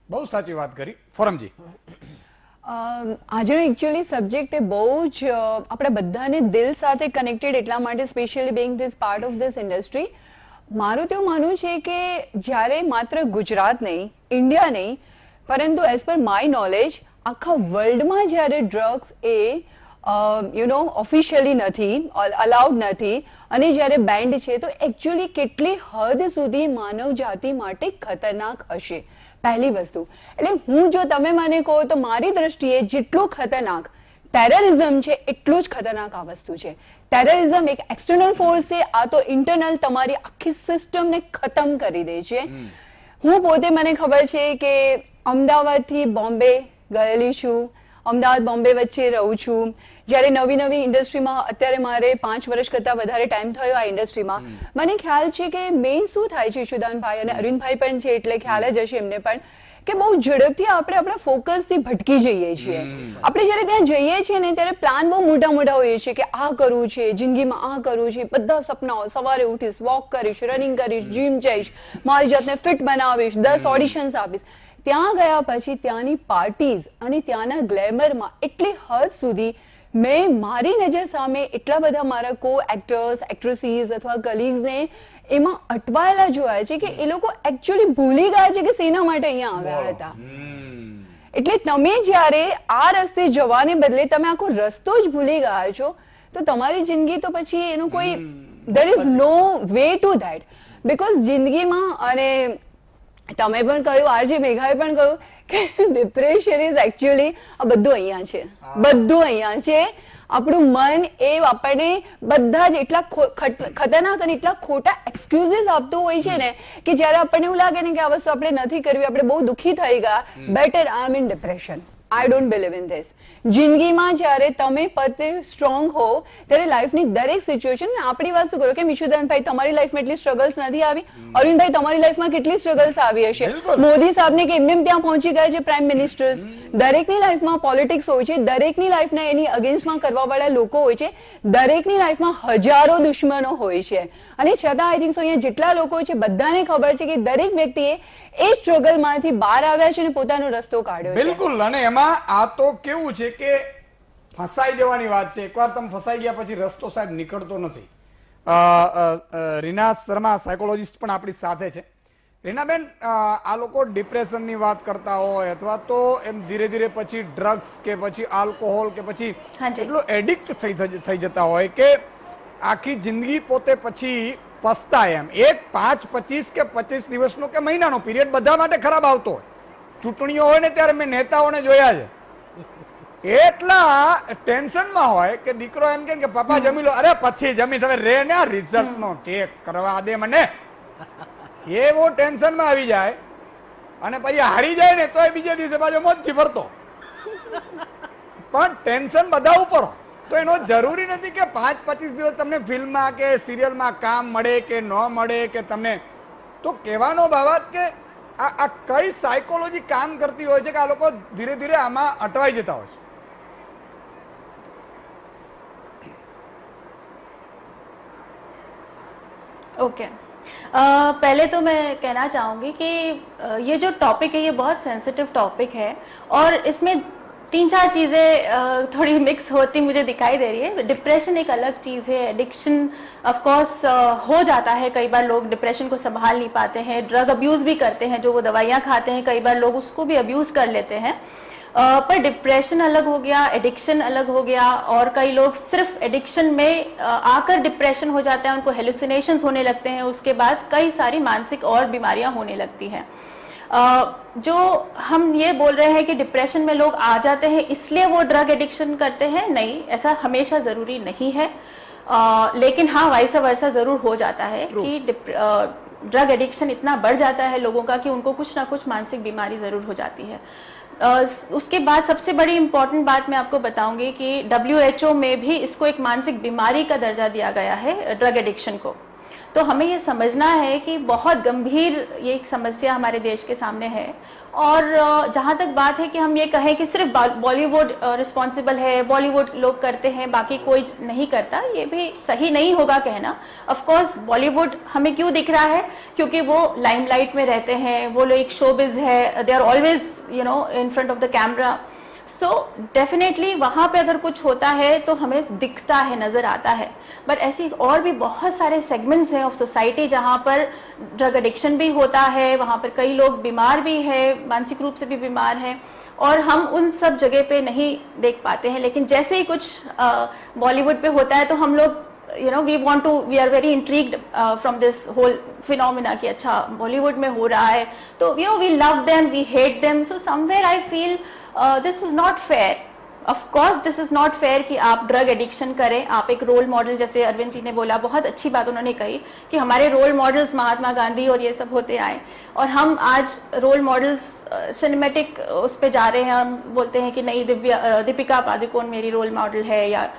બહુ સાચી વાત કરી ફોરમજી. આજનો એકચ્યુઅલી સબ્જેક્ટ એ બહુ જ આપણે બધાને દિલ સાથે કનેક્ટેડ, એટલા માટે specially Bing this part of this industry. મારું તો માનવું છે કે જ્યારે માત્ર ગુજરાત નહીં, ઇન્ડિયા નહીં, પરંતુ એઝ પર માય નોલેજ આખા વર્લ્ડમાં જ્યારે ડ્રગ્સ એ ઓફિશિયલી નથી, અલાઉડ નથી, અને જ્યારે બેન્ડ છે, તો એકચ્યુઅલી કેટલી હદ સુધી માનવ જાતિ માટે ખતરનાક હશે. પહેલી વસ્તુ એટલે હું જો તમે મને કહો તો મારી દ્રષ્ટિએ જેટલું ખતરનાક ટેરરિઝમ છે, એટલું જ ખતરનાક આ વસ્તુ છે. ટેરરિઝમ એક એક્સટર્નલ ફોર્સ છે, આ તો ઇન્ટરનલ તમારી આખી સિસ્ટમને ખતમ કરી દે છે. હું પોતે, મને ખબર છે કે અમદાવાદથી બોમ્બે ગયેલી છું, અમદાવાદ બોમ્બે વચ્ચે રહું છું. જ્યારે નવી નવી ઇન્ડસ્ટ્રીમાં અત્યારે મારે 5 વર્ષ કરતા વધારે ટાઈમ થયો આ ઇન્ડસ્ટ્રીમાં, મને ખ્યાલ છે કે મેઇન શું થાય છે, ઈશુદાનભાઈ અને અરવિંદભાઈ પણ છે એટલે ખ્યાલ જ હશે એમને પણ, કે બહુ ઝડપથી આપણે આપણા ફોકસથી ભટકી જઈએ છીએ. આપણે જ્યારે ત્યાં જઈએ છીએ ને, ત્યારે પ્લાન બહુ મોટા મોટા હોઈએ છીએ કે આ કરવું છે જિંદગીમાં, આ કરવું છે, બધા સપનાઓ, સવારે ઉઠીશ, વોક કરીશ, રનિંગ કરીશ, જીમ જઈશ, મારી જાતને ફિટ બનાવીશ, 10 ઓડિશન્સ આપીશ. ત્યાં ગયા પછી ત્યાંની પાર્ટીઝ અને ત્યાંના ગ્લેમરમાં એટલી હદ સુધી મેં મારી નજર સામે એટલા બધા મારા કો એક્ટર્સ, એક્ટ્રેસીસ અથવા કલીગ્સને એમાં અટવાયેલા જોયા છે કે એ લોકો એકચ્યુઅલી ભૂલી ગયા છે કે શેના માટે અહીંયા આવ્યા હતા. એટલે તમે જ્યારે આ રસ્તે જવાને બદલે તમે આખો રસ્તો જ ભૂલી ગયા છો, તો તમારી જિંદગી તો પછી એનું કોઈ there is no way to that. Because જિંદગીમાં, અને તમે પણ કહ્યું, આરજે મેઘાએ પણ કહ્યું કે ડિપ્રેશન ઇઝ એકચ્યુઅલી આ બધું અહીંયા છે, બધું અહીંયા છે. આપણું મન એ આપણને બધા જ એટલા ખતરનાક અને એટલા ખોટા એક્સક્યુઝીસ આપતું હોય છે ને, કે જ્યારે આપણને એવું લાગે ને કે આ વસ્તુ આપણે નથી કરવી, આપણે બહુ દુઃખી થઈ ગયા, better I am in depression. I don't believe in this. જિંદગીમાં જ્યારે તમે પોતે સ્ટ્રોંગ હો, ત્યારે લાઈફની દરેક સિચ્યુએશન, આપણી વાત શું કરો કે ઈશુદાનભાઈ તમારી લાઈફમાં એટલી સ્ટ્રગલ્સ નથી આવી, અરવિંદભાઈ તમારી લાઈફમાં કેટલી સ્ટ્રગલ્સ આવી હશે, મોદી સાહેબને કેમ ત્યાં પહોંચી ગયા છે પ્રાઇમ મિનિસ્ટર્સ. દરેકની લાઈફમાં પોલિટિક્સ હોય છે, દરેકની લાઈફના એની અગેન્સ્ટમાં કરવા વાળા લોકો હોય છે, દરેકની લાઈફમાં હજારો દુશ્મનો હોય છે. અને છતાં આઈ થિંક સો અહીંયા જેટલા લોકો છે બધાને ખબર છે કે દરેક વ્યક્તિએ એ સ્ટ્રગલમાંથી બહાર આવ્યા છે અને પોતાનો રસ્તો કાઢ્યો છે. બિલકુલ. અને એમાં આ તો કેવું છે કે ફસાઈ જવાની વાત છે. એકવાર તમે ફસાઈ ગયા પછી રસ્તો સાહેબ નીકળતો નથી. રીના શર્મા સાયકોલોજીસ્ટ પણ આપણી સાથે છે. રીનાબેન, આ લોકો ડિપ્રેશનની વાત કરતા હોય અથવા તો એમ ધીરે ધીરે પછી ડ્રગ્સ કે પછી આલ્કોહોલ કે પછી એટલું એડિક્ટ થઈ જતા હોય કે આખી જિંદગી પોતે પછી પસ્તાય. એમ એક 5, 25 કે 25 દિવસનો કે મહિનાનો પીરિયડ બધા માટે ખરાબ આવતો હોય. ચૂંટણીઓ હોય ને ત્યારે મેં નેતાઓને જોયા છે, એટલા ટેન્શનમાં હોય કે દીકરો એમ કે પપ્પા જમી લો, અરે પછી જમીશ, હવે રે ને રિઝલ્ટ નો ચેક કરવા દે મને, એવો ટેન્શનમાં આવી જાય. અને પછી હારી જાય ને તો બીજે દિવસે પાછો મોજથી ફરતો. પણ ટેન્શન બધા ઉપર. તો એનો જરૂરી નથી કે 5, 25 દિવસ તમને ફિલ્મમાં કે સિરિયલમાં કામ મળે કે ન મળે કે તમને. તો કહેવાનો બાબત કે આ કઈ સાયકોલોજી કામ કરતી હોય છે કે આ લોકો ધીરે ધીરે આમાં અટવાઈ જતા હોય છે. ओके पहले तो मैं कहना चाहूंगी कि ये जो टॉपिक है ये बहुत सेंसिटिव टॉपिक है और इसमें 3-4 चीजें थोड़ी मिक्स होती मुझे दिखाई दे रही है. डिप्रेशन एक अलग चीज है, एडिक्शन ऑफ कोर्स हो जाता है, कई बार लोग डिप्रेशन को संभाल नहीं पाते हैं, ड्रग अब्यूज भी करते हैं, जो वो दवाइयां खाते हैं कई बार लोग उसको भी अब्यूज कर लेते हैं. पर डिप्रेशन अलग हो गया, एडिक्शन अलग हो गया, और कई लोग सिर्फ एडिक्शन में आकर डिप्रेशन हो जाता है, उनको हेलुसिनेशंस होने लगते हैं, उसके बाद कई सारी मानसिक और बीमारियां होने लगती हैं। जो हम ये बोल रहे हैं कि डिप्रेशन में लोग आ जाते हैं इसलिए वो ड्रग एडिक्शन करते हैं, नहीं, ऐसा हमेशा जरूरी नहीं है। लेकिन हाँ, वाइस वर्सा जरूर हो जाता है कि ड्रग एडिक्शन इतना बढ़ जाता है लोगों का कि उनको कुछ ना कुछ मानसिक बीमारी जरूर हो जाती है। उसके बाद सबसे बड़ी इंपॉर्टेंट बात मैं आपको बताऊंगी कि WHO में भी इसको एक मानसिक बीमारी का दर्जा दिया गया है, ड्रग एडिक्शन को। तो हमें ये समझना है कि बहुत गंभीर ये एक समस्या हमारे देश के सामने है। और जहां तक बात है कि हम ये कहें कि सिर्फ बॉलीवुड रिस्पॉन्सिबल है, बॉलीवुड लोग करते हैं, बाकी कोई नहीं करता, ये भी सही नहीं होगा कहना। ऑफ कोर्स बॉलीवुड हमें क्यों दिख रहा है, क्योंकि वो लाइमलाइट में रहते हैं, वो लोग एक शोबिज है, they are always in front of the camera. So definitely वहां पे अगर कुछ होता है तो हमें दिखता है, नजर आता है। बट ऐसी और भी बहुत सारे सेगमेंट्स हैं ऑफ सोसाइटी जहां पर ड्रग एडिक्शन भी होता है, वहां पर कई लोग बीमार भी हैं, मानसिक रूप से भी बीमार हैं, और हम उन सब जगह पे नहीं देख पाते हैं। लेकिन जैसे ही कुछ बॉलीवुड पे होता है तो हम लोग we are very intrigued from this whole phenomena कि अच्छा बॉलीवुड में हो रहा है, तो we love them, we hate them. So somewhere I feel this is not fair. Of course this is not fair कि आप ड्रग एडिक्शन करें। आप एक रोल मॉडल, जैसे अरविंद जी ने बोला, बहुत अच्छी बात उन्होंने कही कि हमारे रोल मॉडल्स महात्मा गांधी और ये सब होते आए, और हम आज रोल मॉडल्स सिनेमेटिक उस पे जा रहे हैं। हम बोलते हैं कि नहीं, दीपिका पादुकोण मेरी रोल मॉडल है, या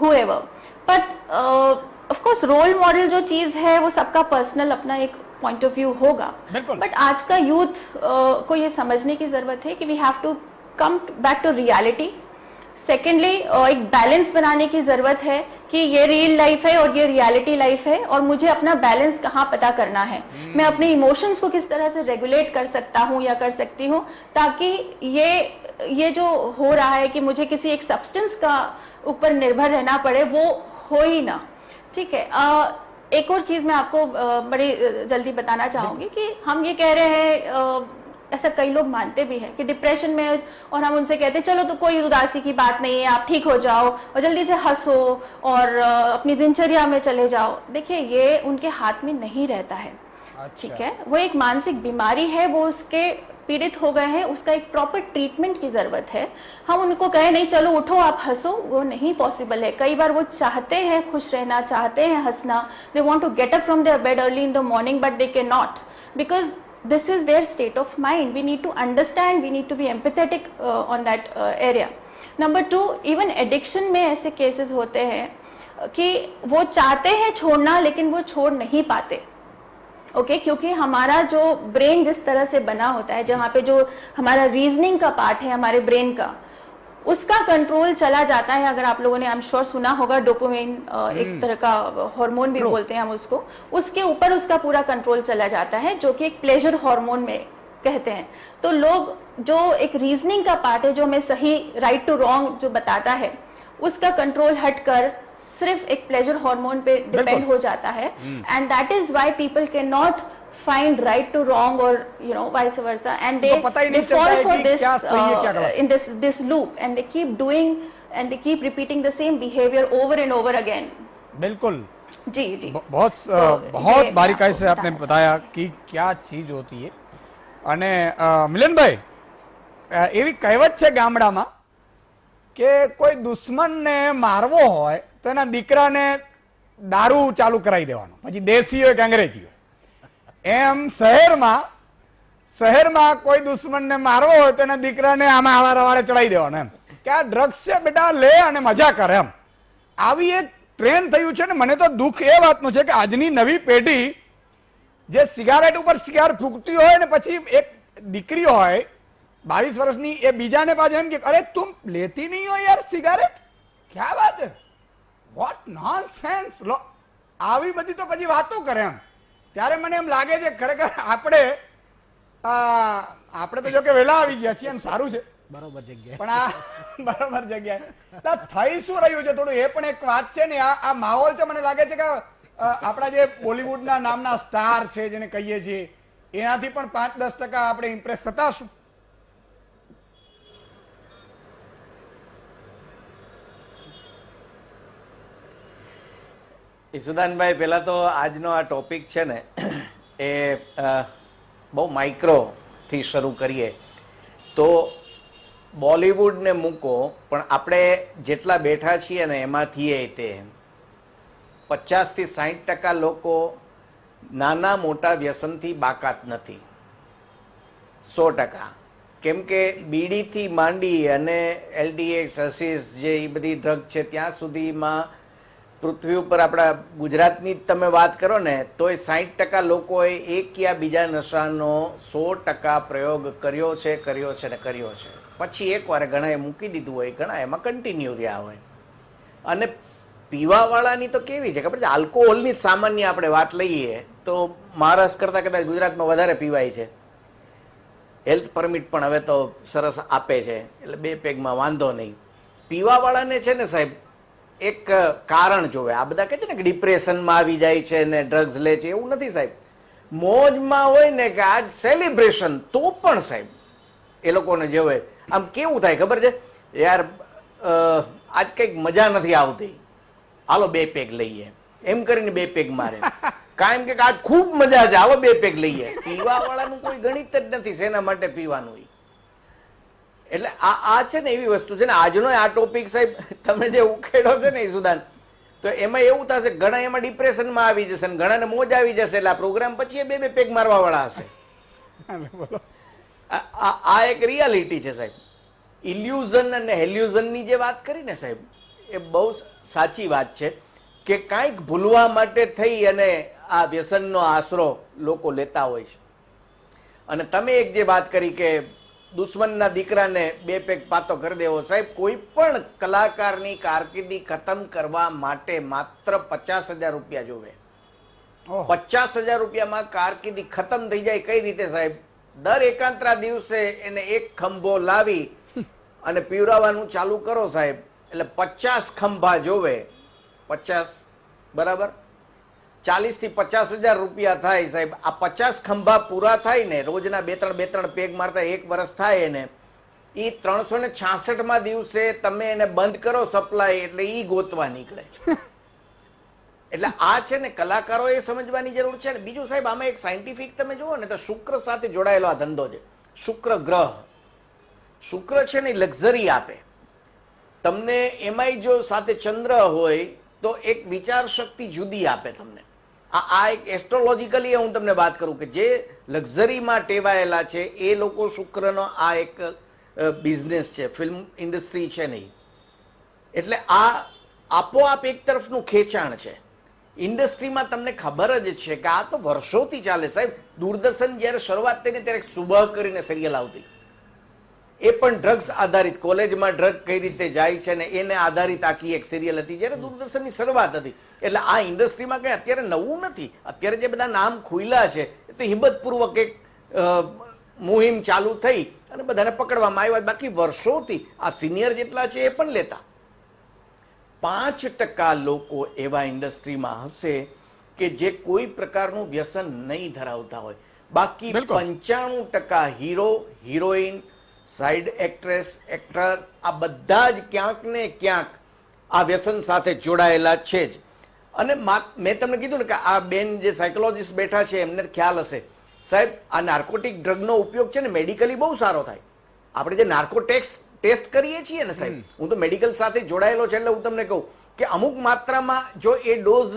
whoever. But of course role model जो चीज है वो सबका पर्सनल अपना एक पॉइंट ऑफ व्यू होगा, बट आज का यूथ को ये समझने की जरूरत है कि we have to come back to reality. Secondly एक बैलेंस बनाने की जरूरत है कि ये रियल लाइफ है और ये रियलिटी लाइफ है, और मुझे अपना बैलेंस कहाँ पता करना है, मैं अपने इमोशंस को किस तरह से रेगुलेट कर सकता हूँ या कर सकती हूँ, ताकि ये जो हो रहा है कि मुझे किसी एक सब्सटेंस का ऊपर निर्भर रहना पड़े, वो हो ही ना। ठीक है। एक और चीज मैं आपको बड़ी जल्दी बताना चाहूंगी कि हम ये कह रहे हैं, ऐसा कई लोग मानते भी हैं कि डिप्रेशन में, और हम उनसे कहते हैं चलो तो कोई उदासी की बात नहीं है, आप ठीक हो जाओ और जल्दी से हंसो और अपनी दिनचर्या में चले जाओ। देखिए, ये उनके हाथ में नहीं रहता है। ठीक है, वो एक मानसिक बीमारी है, वो उसके पीड़ित हो गए हैं, उसका एक प्रॉपर ट्रीटमेंट की जरूरत है। हम उनको कहें नहीं चलो उठो आप हंसो, वो नहीं पॉसिबल है। कई बार वो चाहते हैं खुश रहना, चाहते हैं हंसना, they want to get up from their bed early in the morning, but they can not, because this is their state of mind. We need to understand, we need to be empathetic on that area. Number 2, even addiction में ऐसे cases होते हैं कि वो चाहते हैं छोड़ना लेकिन वो छोड़ नहीं पाते। ओके, क्योंकि हमारा जो ब्रेन जिस तरह से बना होता है, जहाँ पे जो हमारा रीजनिंग का पार्ट है हमारे ब्रेन का, उसका कंट्रोल चला जाता है। अगर आप लोगों ने आई एम श्योर सुना होगा, डोपामाइन एक तरह का हार्मोन भी बोलते हैं हम उसको, उसके ऊपर उसका पूरा कंट्रोल चला जाता है, जो कि एक प्लेजर हार्मोन में कहते हैं। तो लोग जो एक रीजनिंग का पार्ट है, जो हमें सही राइट टू रॉन्ग जो बताता है, उसका कंट्रोल हटकर सिर्फ एक प्लेजर हार्मोन पे डिपेंड हो जाता है, and that is why people can not find right to wrong or vice versa, and they fall for this in this loop, and they keep doing and they keep repeating the same behavior over and over again. बिल्कुल जी जी, बहुत बारीकाई से आपने बताया कि क्या चीज होती है। અને મિલનભાઈ, એવી કહેવત છે ગામડામાં કે કોઈ દુશ્મનને મારવો હોય તો એના દીકરાને દારૂ ચાલુ કરાવી દેવાનો, પછી દેશી હોય કે અંગ્રેજી હોય। એમ શહેરમાં કોઈ દુશ્મનને મારવો હોય તો એના દીકરાને આમાં આવા રવાડે ચડાવી દેવાનો, એમ કે આ ડ્રગ્સ છે બેટા, લે અને મજા કર, એમ આવી એક ટ્રેન્ડ થયું છે ને। મને તો દુઃખ એ વાતનું છે કે આજની નવી પેઢી જે સિગારેટ ઉપર સિગાર ફૂંકતી હોય ને, પછી એક દીકરી હોય 22 વર્ષની, એ બીજાને પાછું એમ કે અરે તું લેતી નહીં હોય યાર સિગારેટ, ક્યા વાત है, વોટ નોનસેન્સ। લો, આવી બધી તો પછી વાતો કરે એમ। ત્યારે મને એમ લાગે છે ખરેખર આપણે તો જો કે વહેલા આવી ગયા છીએ, સારું છે, બરોબર જગ્યાએ, પણ આ બરોબર જગ્યાએ થઈ શું રહ્યું છે થોડું એ પણ એક વાત છે ને। આ માહોલ છે, મને લાગે છે કે આપણા જે બોલિવૂડના નામના સ્ટાર છે જેને કહીએ છીએ, એનાથી પણ 5-10% આપણે ઇમ્પ્રેસ થતા હશું। ઈસુદાનભાઈ, પહેલા તો આજનો આ ટોપિક છે ને એ બહુ માઇક્રો થી શરૂ કરીએ તો બોલિવૂડને મૂકો, પણ આપણે જેટલા બેઠા છીએ ને એમાંથી તે 50 થી 60% લોકો નાના મોટા વ્યસનથી બાકાત નથી. 100%. કેમ કે બીડીથી માંડી અને એલડીએક્સ, હસીસ, જે એ બધી ડ્રગ છે ત્યાં સુધીમાં પૃથ્વી ઉપર આપણા ગુજરાતની જ તમે વાત કરો ને તોય 60% લોકોએ એક યા બીજા નશાનો 100% પ્રયોગ કર્યો છે. પછી એકવાર ઘણાએ મૂકી દીધું હોય, ઘણા એમાં કન્ટિન્યુ રહ્યા હોય. અને પીવાવાળાની તો કેવી છે ખબર છે, આલ્કોહોલની જ સામાન્ય આપણે વાત લઈએ તો મહારાષ્ટ્ર કરતાં કદાચ ગુજરાતમાં વધારે પીવાય છે. હેલ્થ પરમિટ પણ હવે તો સરસ આપે છે, એટલે 2 પેગમાં વાંધો નહીં. પીવાવાળાને છે ને સાહેબ એક કારણ જોવે. આ બધા કહે છે ને કે ડિપ્રેશનમાં આવી જાય છે ને ડ્રગ્સ લે છે, એવું નથી સાહેબ. મોજમાં હોય ને કે આજ સેલિબ્રેશન, તો પણ સાહેબ એ લોકોને જોવે આમ કેવું થાય ખબર છે, યાર આજ કંઈક મજા નથી આવતી, હાલો 2 પેગ લઈએ, એમ કરીને 2 પેગ મારે. કાયમ કે આજ ખૂબ મજા છે, હાલો 2 પેગ લઈએ. પીવા વાળાનું કોઈ ગણિત જ નથી શેના માટે પીવાનું. એટલે આ છે ને એવી વસ્તુ છે ને. આજનો આ ટોપિક સાહેબ તમે જે ઉકેડો છે ને ઈસુદાન, તો એમાં એવું થશે ઘણા એમાં ડિપ્રેશનમાં આવી જશે ને ઘણાને મોજ આવી જશે. એટલે આ પ્રોગ્રામ પછી 2 પેગ મારવા વાળા હશે. આ એક રિયાલિટી છે સાહેબ. ઇલ્યુઝન અને હેલ્યુઝનની જે વાત કરી ને સાહેબ, એ બહુ સાચી વાત છે કે કાંઈક ભૂલવા માટે થઈ અને આ વ્યસનનો આશરો લોકો લેતા હોય છે. અને તમે એક જે વાત કરી કે દુશ્મનના દીકરાને 2 પેગ પાતો કરી દેવો, સાહેબ કોઈ પણ કલાકારની કારકિર્દી ખતમ કરવા માટે માત્ર 50,000 રૂપિયા જોવે. 50,000 રૂપિયામાં કારકિર્દી ખતમ થઈ જાય. કઈ રીતે સાહેબ? દર એકાંતરા દિવસે એને એક ખંભો લાવી અને પીવરાવાનું ચાલુ કરો સાહેબ, એટલે 50 ખંભા જોવે. 50 બરાબર 40 થી 50,000 રૂપિયા થાય સાહેબ. આ 50 ખંભા પૂરા થાય ને, રોજના 2-3 પેગ મારતા 1 વર્ષ થાય એને, એ 366માં દિવસે તમે એને બંધ કરો સપ્લાય, એટલે ઈ ગોતવા નીકળે. એટલે આ છે ને કલાકારો એ સમજવાની જરૂર છે ને. બીજું સાહેબ આમાં એક સાયન્ટિફિક તમે જુઓ ને તો શુક્ર સાથે જોડાયેલો આ ધંધો છે. શુક્ર ગ્રહ, શુક્ર છે ને લક્ઝરી આપે તમને. એમાંય જો સાથે ચંદ્ર હોય તો એક વિચાર શક્તિ જુદી આપે તમને. આ એક એસ્ટ્રોલોજીકલી હું તમને વાત કરું કે જે લક્ઝરીમાં ટેવાયેલા છે એ લોકો શુક્રનો આ એક બિઝનેસ છે, ફિલ્મ ઇન્ડસ્ટ્રી છે નહીં. એટલે આ આપોઆપ એક તરફનું ખેંચાણ છે. ઇન્ડસ્ટ્રીમાં તમને ખબર જ છે કે આ તો વર્ષોથી ચાલે સાહેબ. દૂરદર્શન જ્યારે શરૂઆત થઈને ત્યારે સુબહ કરીને સિરિયલ આવતી, એ પણ ડ્રગ્સ આધારિત, કોલેજમાં ડ્રગ કઈ રીતે જાય છે ને એને આધારિત આખી એક સિરિયલ હતી જ્યારે દૂરદર્શનની શરૂઆત હતી. એટલે આ ઇન્ડસ્ટ્રીમાં કઈ અત્યારે નવું નથી. અત્યારે જે બધા નામ ખુલ્લા છે એ તો હિંમતપૂર્વક એક મુહિમ ચાલુ થઈ અને બધાને પકડવામાં આવ્યા. બાકી વર્ષોથી આ સિનિયર જેટલા છે એ પણ લેતા. 5% લોકો એવા ઇન્ડસ્ટ્રીમાં હશે કે જે કોઈ પ્રકારનું વ્યસન નહીં ધરાવતા હોય. બાકી 95% hero, heroine, side actress, actor, આ બધા જ ક્યાંક ને ક્યાંક આ વ્યસન સાથે જોડાયેલા છે જ. અને મેં તમને કીધું ને કે આ બેન જે સાયકોલોજીસ્ટ બેઠા છે એમને ખ્યાલ હશે સાહેબ, આ નાર્કોટિક ડ્રગનો ઉપયોગ છે ને મેડિકલી બહુ સારો થાય. આપણે જે નાર્કોટેક્સ ટેસ્ટ કરીએ છીએ ને સાહેબ, હું તો મેડિકલ સાથે જોડાયેલો છે એટલે હું તમને કહું કે અમુક માત્રામાં જો એ ડોઝ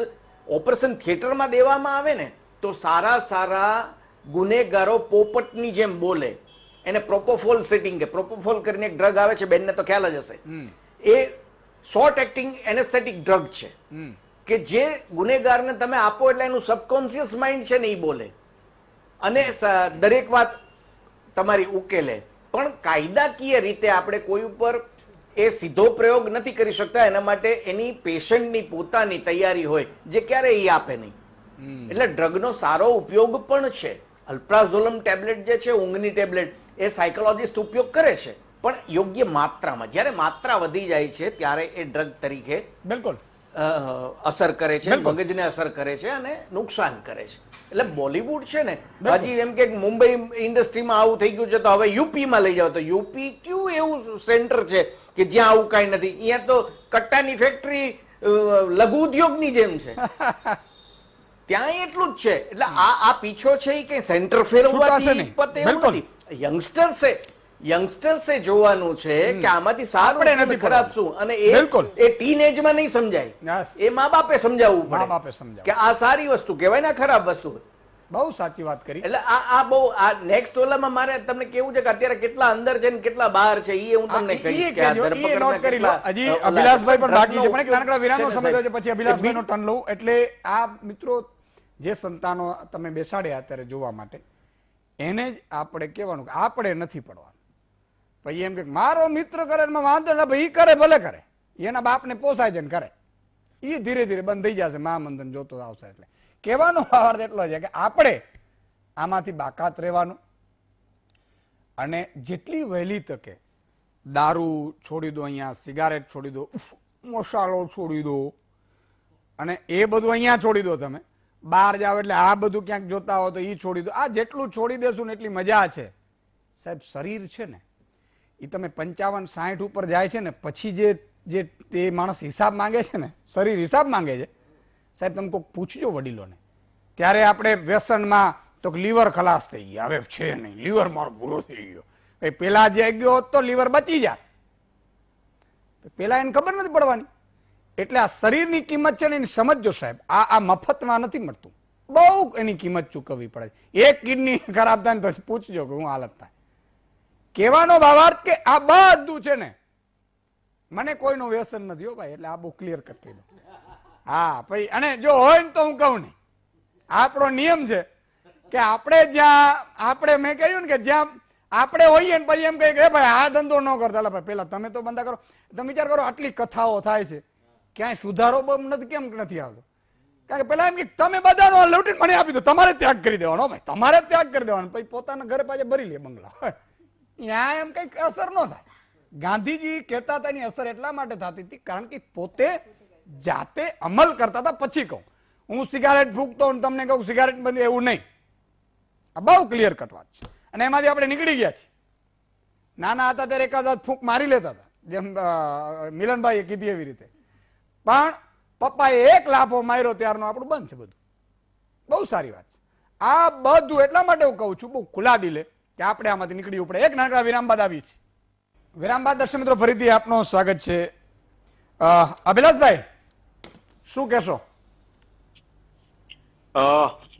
ઓપરેશન થિયેટરમાં દેવામાં આવે ને તો સારા ગુનેગારો પોપટની જેમ બોલે. એને પ્રોપોફોલ સેટિંગ કે પ્રોપોફોલ કરીને એક ડ્રગ આવે છે, બેનને તો ખ્યાલ જ હશે. એ શોર્ટ એક્ટિંગ એનેસ્થેટિક ડ્રગ છે કે જે ગુનેગારને તમે આપો એટલે એનું સબકોન્શિયસ માઇન્ડ છે ને એ બોલે અને દરેક વાત તમારી ઉકેલે. પણ કાયદાકીય રીતે આપણે કોઈ ઉપર એ સીધો પ્રયોગ નથી કરી શકતા. એના માટે એની પેશન્ટની પોતાની તૈયારી હોય જે ક્યારે એ આપે નહીં. એટલે ડ્રગનો સારો ઉપયોગ પણ છે. અલ્પ્રાઝોલમ ટેબ્લેટ જે છે, ઊંઘની ટેબ્લેટ, એ સાયકોલોજીસ્ટ ઉપયોગ કરે છે પણ યોગ્ય માત્રામાં. જ્યારે માત્રા વધી જાય છે ત્યારે એ ડ્રગ તરીકે બિલકુલ અસર કરે છે, મગજને અસર કરે છે અને નુકસાન કરે છે. એટલે બોલિવૂડ છે ને હજી એમ કે મુંબઈ ઇન્ડસ્ટ્રીમાં આવું થઈ ગયું છે તો હવે યુપીમાં લઈ જાવ તો યુપી કયું એવું સેન્ટર છે કે જ્યાં આવું કાંઈ નથી. અહીંયા તો કટ્ટાની ફેક્ટરી લઘુ ઉદ્યોગની જેમ છે. ત્યાં એટલું જ છે. એટલે આ પીછો છે એ કઈ સેન્ટર છૂટાશે ફેરવવાથી નહીં. પતે એવું બિલકુલ. નથી. યંગસ્ટર્સે જોવાનું છે કે આમાંથી સારું આપણે શું નથી ને ખરાબ પડવાનું. શું, અને બિલકુલ. એ ટીનેજમાં નહીં સમજાય. Yes. એ મા બાપે સમજાવવું મા પડે બાપે સમજાવવું. કે આ સારી વસ્તુ કહેવાય ને આ ખરાબ વસ્તુ. બહુ સાચી વાત કરી. એટલે આ બહુ આ નેક્સ્ટ ઓલામાં મારે તમને કેવું છે કે અત્યારે કેટલા અંદર છે ને કેટલા બહાર છે એ હું તમને કહીશ કે આ ધરપકડના નોટ કરી લો. કેટલા, હજી ઓલા અભિલાષભાઈ પણ બાકી છે, પણ એક ડ્રગનો નાનકડા વિરામનો છે ને સમય થયો છે, સાહેબ. પછી અભિલાષભાઈ નો ટર્ન લઉં. એટલે આ મિત્રો જે સંતાનો તમે બેસાડ્યા અત્યારે જોવા માટે, એને જ આપણે કહેવાનું કે આપણે નથી પડવાનું. પછી એમ કે મારો મિત્ર કરે એમાં વાંધો ના, ભાઈ ઈ કરે ભલે કરે, એના બાપને પોસાય છે ને કરે, એ ધીરે ધીરે બંધ થઈ જશે. મહામંથન જોતો આવશે. એટલે કહેવાનો ભાવાર્થ એટલો છે કે આપણે આમાંથી બાકાત રહેવાનું, અને જેટલી વહેલી તકે દારૂ છોડી દો, અહીંયા સિગારેટ છોડી દો, મસાલો છોડી દો, અને એ બધું અહીંયા છોડી દો. તમે બહાર જાઓ એટલે આ બધું ક્યાંક જોતા હો તો એ છોડી દો. આ જેટલું છોડી દેશું ને એટલી મજા છે સાહેબ. શરીર છે ને એ તમે 55-60 ઉપર જાય છે ને પછી જે તે માણસ હિસાબ માંગે છે ને, શરીર હિસાબ માંગે છે સાહેબ. તમે કોઈક પૂછજો વડીલોને, ત્યારે આપણે વ્યસનમાં તો લીવર ખલાસ થઈ ગયા, હવે છે નહીં, લીવર મારો પૂરો થઈ ગયો. પેલા જે ગયો હોત તો લીવર બચી જાય, પેલા એને ખબર નથી પડવાની. એટલે આ શરીરની કિંમત છે ને એની સમજજો સાહેબ. આ મફતમાં નથી મળતું, બહુ એની કિંમત ચૂકવવી પડે. એક કિડની ખરાબ થાય ને તો પૂછજો કે હું હાલત થાય. કહેવાનો ભાવાર્થ કે આ બધું છે ને, મને કોઈનું વ્યસન નથી હો ભાઈ, એટલે આ બહુ ક્લિયર કરી દઉં. હા ભાઈ, અને જો હોય ને તો હું કહું નહીં, આપણો નિયમ છે કે આપણે જ્યાં આપણે મેં કહ્યું ને કે જ્યાં આપણે હોઈએ ને પછી એમ કહીએ કે ભાઈ આ ધંધો ન કરતા. એટલે ભાઈ પેલા તમે તો બંધા કરો. તમે વિચાર કરો, આટલી કથાઓ થાય છે, ક્યાંય સુધારો નથી, કેમ નથી આવતો? કારણ કે પેલા એમ કે તમે બધાનો લૂંટીને મને આપી દો, તમારે ત્યાગ કરી દેવાનો ભાઈ, તમારે ત્યાગ કરી દેવાનો. પછી પોતાના ઘરે પાછા ભરી લે બંગલા. ત્યાં એમ કઈક અસર ન થાય. ગાંધીજી કહેતા હતા એની અસર એટલા માટે થતી હતી કારણ કે પોતે જાતે અમલ કરતા હતા. પછી કહું હું સિગારેટ ફૂંકતો તમને કહું સિગારેટ બંધ, એવું નહીં. આ બહુ ક્લિયર કટ વાત છે, અને એમાંથી આપણે નીકળી ગયા છીએ. નાના હતા ત્યારે એકાદ ફૂંક મારી લેતા હતા, જેમ મિલનભાઈએ કીધી એવી રીતે. પણ પપ્પાએ એક લાફો માર્યો ત્યારનો આપણું બંધ છે બધું. બહુ સારી વાત છે. આ બધું એટલા માટે હું કહું છું બહુ ખુલ્લા દિલે કે આપણે આમાંથી નીકળવું પડે. એક નાનકડા વિરામ બાદ આવી છે. વિરામ બાદ દર્શક મિત્રો ફરીથી આપનું સ્વાગત છે. અભિલાષભાઈ શું કહેશો?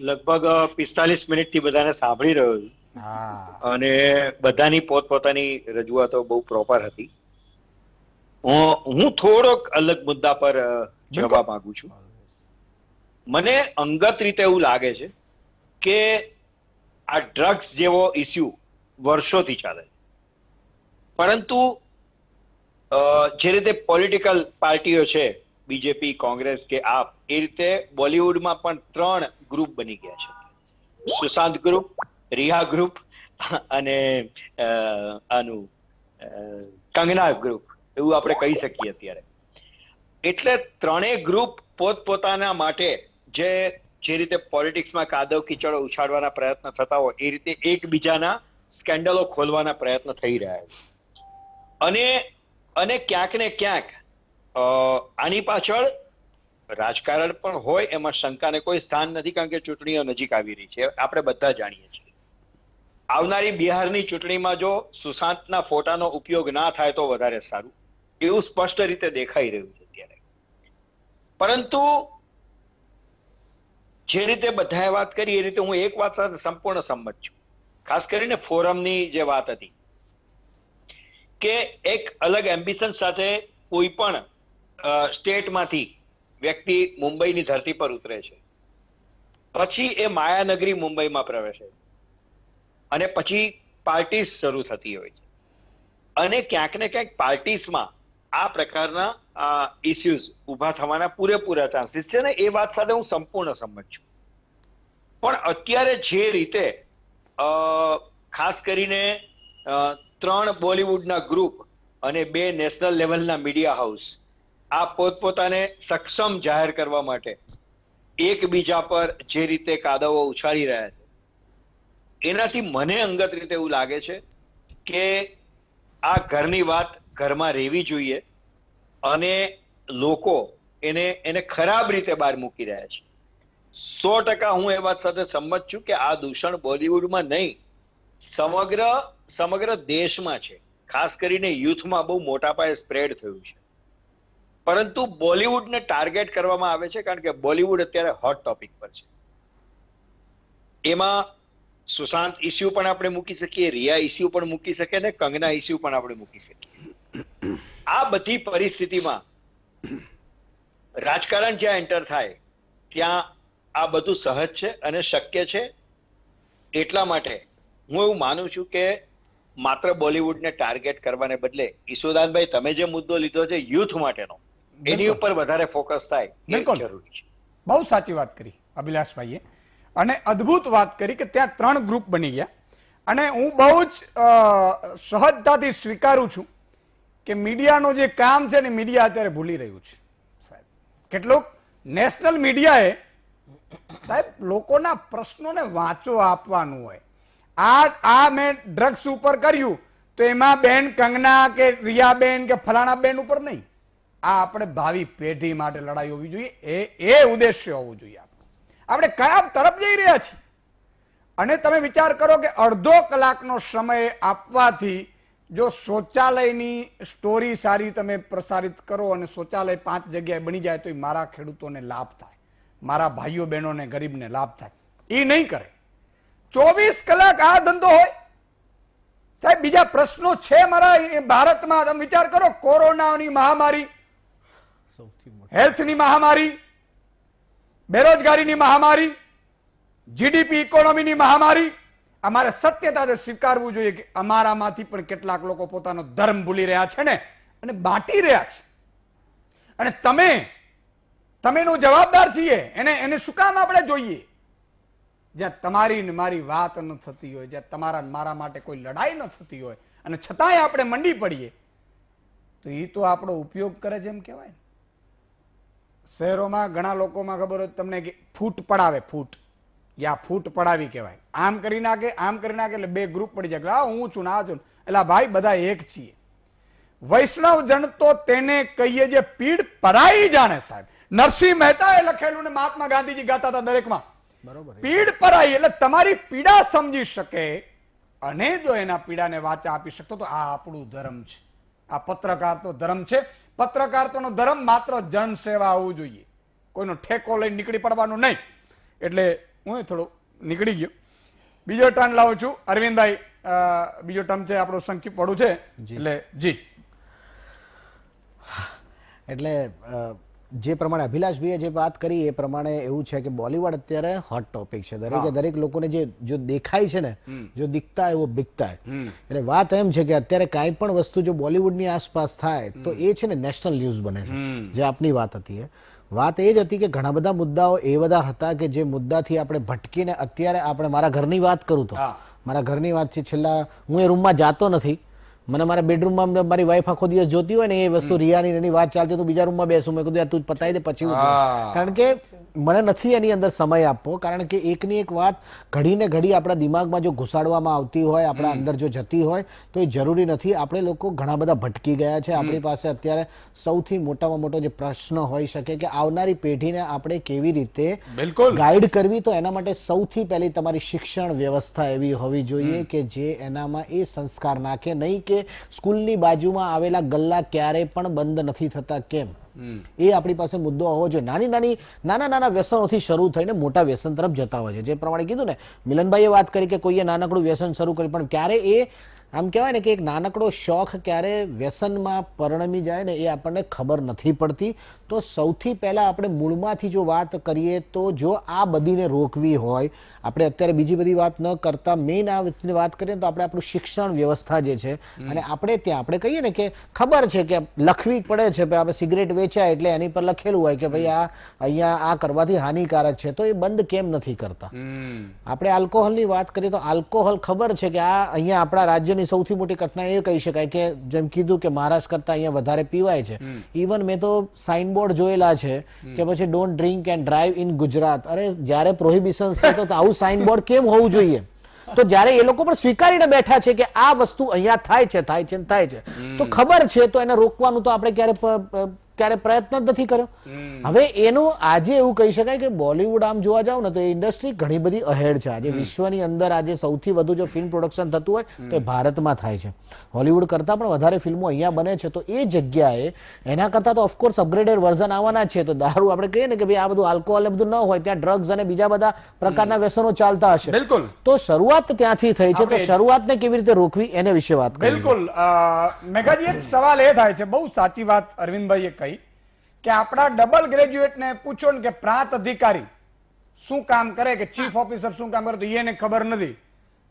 લગભગ 45 મિનિટથી બધાને સાંભળી રહ્યો છું, અને બધાની પોતપોતાની રજૂઆતો બહુ પ્રોપર હતી. હું થોડોક અલગ મુદ્દા પર જવા માંગુ છું. મને અંગત રીતે એવું લાગે છે કે આ ડ્રગ્સ જેવો ઇસ્યુ વર્ષોથી ચાલે છે, પરંતુ જે રીતે પોલિટિકલ પાર્ટીઓ છે, બીજેપી, કોંગ્રેસ કે આપ, એ રીતે બોલિવૂડમાં પણ 3 ગ્રુપ બની ગયા છે. સુશાંત ગ્રુપ, રિયા ગ્રુપ અને કંગના ગ્રુપ, એવું આપણે કહી શકીએ અત્યારે. એટલે 3 ગ્રુપ પોતપોતાના માટે જે રીતે પોલિટિક્સમાં કાદવ કીચડો ઉછાળવાના પ્રયત્ન થતા હોય એ રીતે એકબીજાના સ્કેન્ડલો ખોલવાના પ્રયત્ન થઈ રહ્યા છે. અને ક્યાંક ને ક્યાંક આની પાછળ રાજકારણ પણ હોય, એમાં શંકાને કોઈ સ્થાન નથી, કારણ કે ચૂંટણીઓ નજીક આવી રહી છે, આપણે બધા જાણીએ છીએ. આવનારી બિહારની ચૂંટણીમાં જો સુશાંતના ફોટાનો ઉપયોગ ના થાય તો વધારે સારું, એવું સ્પષ્ટ રીતે દેખાઈ રહ્યું છે અત્યારે. પરંતુ જે રીતે બધાએ વાત કરી એ રીતે હું એક વાત સાથે સંપૂર્ણ સંમત છું. ખાસ કરીને ફોરમની જે વાત હતી કે એક અલગ એમ્બિશન સાથે કોઈ પણ સ્ટેટમાંથી વ્યક્તિ મુંબઈની ધરતી પર ઉતરે છે, પછી એ માયાનગરી મુંબઈમાં પ્રવેશે અને પછી પાર્ટીઝ શરૂ થતી હોય છે, અને ક્યાંક ને ક્યાંક પાર્ટીઝમાં આ પ્રકારના ઇસ્યુઝ ઉભા થવાના પૂરેપૂરા ચાન્સીસ છે, ને એ વાત સાથે હું સંપૂર્ણ સંમત છું. પણ અત્યારે જે રીતે ખાસ કરીને 3 બોલિવૂડના ગ્રુપ અને 2 નેશનલ લેવલના મીડિયા હાઉસ આ પોતપોતાને સક્ષમ જાહેર કરવા માટે એકબીજા પર જે રીતે કાદવો ઉછાળી રહ્યા છે, એનાથી મને અંગત રીતે એવું લાગે છે કે આ ઘરની વાત ઘરમાં રહેવી જોઈએ, અને લોકો એને ખરાબ રીતે બહાર મૂકી રહ્યા છે. 100% હું એ વાત સાથે સંમત છું કે આ દૂષણ બોલિવૂડમાં નહીં, સમગ્ર દેશમાં છે. ખાસ કરીને યુથમાં બહુ મોટા પાયે સ્પ્રેડ થયું છે. પરંતુ બોલિવૂડને ટાર્ગેટ કરવામાં આવે છે કારણ કે બોલિવૂડ અત્યારે હોટ ટોપિક પર છે. એમાં સુશાંત ઇસ્યુ પણ આપણે મૂકી શકીએ, રિયા ઇસ્યુ પણ મૂકી શકીએ અને કંગના ઇસ્યુ પણ આપણે મૂકી શકીએ. આ બધી પરિસ્થિતિમાં રાજકારણ જ્યાં એન્ટર થાય ત્યાં આ બધું સહજ છે અને શક્ય છે. એટલા માટે હું એવું માનું છું કે માત્ર બોલિવૂડને ટાર્ગેટ કરવાને બદલે ઈશુદાનભાઈ તમે જે મુદ્દો લીધો છે યુથ માટેનો, એની ઉપર વધારે ફોકસ થાય એ જરૂરી છે. બહુ સાચી વાત કરી અભિલાષભાઈએ અને અદ્ભુત વાત કરી કે ત્યાં 3 ગ્રુપ બની ગયા. અને હું બહુ જ સહજતાથી સ્વીકારું છું કે મીડિયાનું જે કામ છે ને મીડિયા અત્યારે ભૂલી રહ્યું છે સાહેબ. કેટલુંક નેશનલ મીડિયાએ સાહેબ લોકોના પ્રશ્નોને વાંચો આપવાનું હોય. આ મેં ડ્રગ્સ ઉપર કર્યું તો એમાં બેન કંગના કે રિયાબેન કે ફલાણા બેન ઉપર નહીં. આ આપણે ભાવિ પેઢી માટે લડાઈ હોવી જોઈએ. એ ઉદ્દેશ્ય હોવું જોઈએ. આપણે કયા તરફ જઈ રહ્યા છીએ? અને તમે વિચાર કરો કે અડધો કલાકનો સમય આપવાથી જો શૌચાલયની સ્ટોરી સારી તમે પ્રસારિત કરો અને શૌચાલય 5 જગ્યાએ બની જાય તો મારા ખેડૂતોને લાભ થાય, મારા ભાઈઓ બહેનોને ગરીબને લાભ થાય. એ નહીં કરે. 24 કલાક આ ધંધો હોય સાહેબ. બીજા પ્રશ્નો છે મારા ભારતમાં. તમે વિચાર કરો, કોરોનાની મહામારી, હેલ્થની મહામારી, બેરોજગારીની મહામારી, જીડીપી ઇકોનોમીની મહામારી. અમારે સત્યતા સ્વીકારવું જોઈએ કે અમારામાંથી પણ કેટલાક લોકો પોતાનો ધર્મ ભૂલી રહ્યા છે ને અને બાંટી રહ્યા છે. અને તમેનું જવાબદાર છીએ. એને શું કામ આપણે જોઈએ? જ્યાં તમારી ને મારી વાત ન થતી હોય, જ્યાં તમારા મારા માટે કોઈ લડાઈ ન થતી હોય અને છતાંય આપણે મંડી પડીએ તો એ તો આપણો ઉપયોગ કરે છે એમ કહેવાય. શહેરોમાં ઘણા લોકોમાં ખબર હોય તમને કે ફૂટ પડાવે, ફૂટ યા ફૂટ પડાવી કહેવાય. આમ કરી નાખે, આમ કરી નાખે એટલે 2 ગ્રુપ પડી જાય. આ હું છું ને આ છું. એટલે ભાઈ બધા એક છીએ. વૈષ્ણવ જન તો તેને કહીએ જે પીડ પરાઈ જાણે સાહેબ. નરસિંહ મહેતાએ લખેલું ને મહાત્મા ગાંધીજી ગાતા હતા દરેકમાં. બરોબર. પીડ પરાઈ એટલે તમારી પીડા સમજી શકે અને જો એના પીડાને વાચા આપી શકતો તો આ આપણું ધર્મ છે. આ પત્રકારનો ધર્મ છે. પત્રકારનો ધર્મ માત્ર જનસેવા હોવું જોઈએ. કોઈનો ઠેકો લઈને નીકળી પડવાનું નહીં. એટલે હું થોડું નીકળી ગયો. બીજો ટર્ન લાવું છું અરવિંદભાઈ. બીજો ટર્મ છે આપણો સંક્ષિપ્ત પડું છે એટલે જી. એટલે જે પ્રમાણે અભિલાષભાઈએ જે વાત કરી એ પ્રમાણે એવું છે કે બોલિવૂડ અત્યારે હોટ ટોપિક છે. દરેક લોકોને જો દેખાય છે ને, જો દિખતા હે વો બિકતા હે. એટલે વાત એમ છે કે અત્યારે કાંઈ પણ વસ્તુ જો બોલિવૂડની આસપાસ થાય તો એ છે ને નેશનલ ન્યૂઝ બને છે. જે આપની વાત હતી વાત એ જ હતી કે ઘણા બધા મુદ્દાઓ એ બધા હતા કે જે મુદ્દાથી આપણે ભટકીને અત્યારે આપણે મારા ઘરની વાત કરું તો મારા ઘરની વાત છે. છેલ્લા હું એ રૂમમાં જાતો નથી. મને મારા બેડરૂમમાં મારી વાઈફ આખો દિવસ જોતી હોય ને એ વસ્તુ રિયાની એની વાત ચાલતી તો બીજા રૂમમાં બેસું. મેં કીધું તું પતાવી દે પછી. કારણ કે મને નથી એની અંદર સમય આપવો. કારણ કે એકની એક વાત ઘડીને ઘડી આપણા દિમાગમાં જો ઘુસાડવામાં આવતી હોય, આપણા અંદર જો જતી હોય તો એ જરૂરી નથી. આપણે લોકો ઘણા બધા ભટકી ગયા છે. આપણી પાસે અત્યારે સૌથી મોટામાં મોટો જે પ્રશ્ન હોઈ શકે કે આવનારી પેઢીને આપણે કેવી રીતે ગાઈડ કરવી. તો એના માટે સૌથી પહેલી તમારી શિક્ષણ વ્યવસ્થા એવી હોવી જોઈએ કે જે એનામાં એ સંસ્કાર નાખે નહીં કે સ્કૂલની બાજુમાં આવેલા ગલ્લા ક્યારે પણ બંધ નથી થતા કેમ. એ આપણી પાસે મુદ્દો હોવો જોઈએ. નાના નાના વ્યસનોથી શરૂ થઈને મોટા વ્યસન તરફ જતા હોય છે. જે પ્રમાણે કીધું ને મિલનભાઈએ વાત કરી કે કોઈએ નાનકડું વ્યસન શરૂ કર્યું પણ ક્યારે એ આમ કહેવાય ને કે એક નાનકડો શોખ ક્યારે વ્યસનમાં પરિણમી જાય ને એ આપણને ખબર નથી પડતી. તો સૌથી પહેલા આપણે મૂળમાંથી જો વાત કરીએ તો જો આ બધીને રોકવી હોય, આપણે અત્યારે બીજી બધી વાત ન કરતા મેઇન આ વાત કરીએ તો આપણે આપણું શિક્ષણ વ્યવસ્થા જે છે અને આપણે ત્યાં આપણે કહીએ ને કે ખબર છે કે લખવી પડે છે આપણે સિગરેટ વેચાય એટલે એની પર લખેલું હોય કે ભાઈ આ અહીંયા આ કરવાથી હાનિકારક છે તો એ બંધ કેમ નથી કરતા. આપણે આલ્કોહોલની વાત કરીએ તો આલ્કોહોલ ખબર છે કે આ અહીંયા આપણા રાજ્યની સૌથી મોટી ઘટના એ કહી શકાય કે જેમ કીધું કે મહારાષ્ટ્ર કરતા અહીંયા વધારે પીવાય છે. ઇવન મેં તો સાઇનબોર્ડ જોયેલા છે કે પછી don't drink and drive in Gujarat. અરે જયારે પ્રોહિબિશન છે તો આવું સાઇનબોર્ડ કેમ હોવું જોઈએ? તો જયારે એ લોકો પણ સ્વીકારીને બેઠા છે કે આ વસ્તુ અહીંયા થાય છે તો ખબર છે તો એને રોકવાનું તો આપણે ક્યારે ત્યારે પ્રયત્ન જ નથી કર્યો. હવે એનું આજે એવું કહી શકાય કે બોલિવૂડ આમ જોવા જાવ ને તો એ ઇન્ડસ્ટ્રી ઘણી બધી અહેડ છે. આજે વિશ્વની અંદર આજે સૌથી વધુ જો ફિલ્મ પ્રોડક્શન થતું હોય તો એ ભારતમાં થાય છે. હોલિવૂડ કરતા પણ વધારે ફિલ્મો અહીંયા બને છે. તો એ જગ્યાએ એના કરતા તો ઓફકોર્સ અપગ્રેડેડ વર્ઝન આવવાના છે. તો દારૂ આપણે કહીએ ને કે ભાઈ આ બધું આલ્કોહોલ ને બધું ન હોય, ત્યાં ડ્રગ્સ અને બીજા બધા પ્રકારના વ્યસનો ચાલતા હશે. બિલકુલ. તો શરૂઆત ત્યાંથી થઈ છે. તો શરૂઆતને કેવી રીતે રોકવી એને વિશે વાત કરીએ. બિલકુલ. મેઘાજી, એક સવાલ એ થાય છે, બહુ સાચી વાત અરવિંદભાઈએ કહી કે આપણા ડબલ ગ્રેજ્યુએટને પૂછો ને કે પ્રાંત અધિકારી શું કામ કરે, કે ચીફ ઓફિસર શું કામ કરે, તો એને ખબર નથી.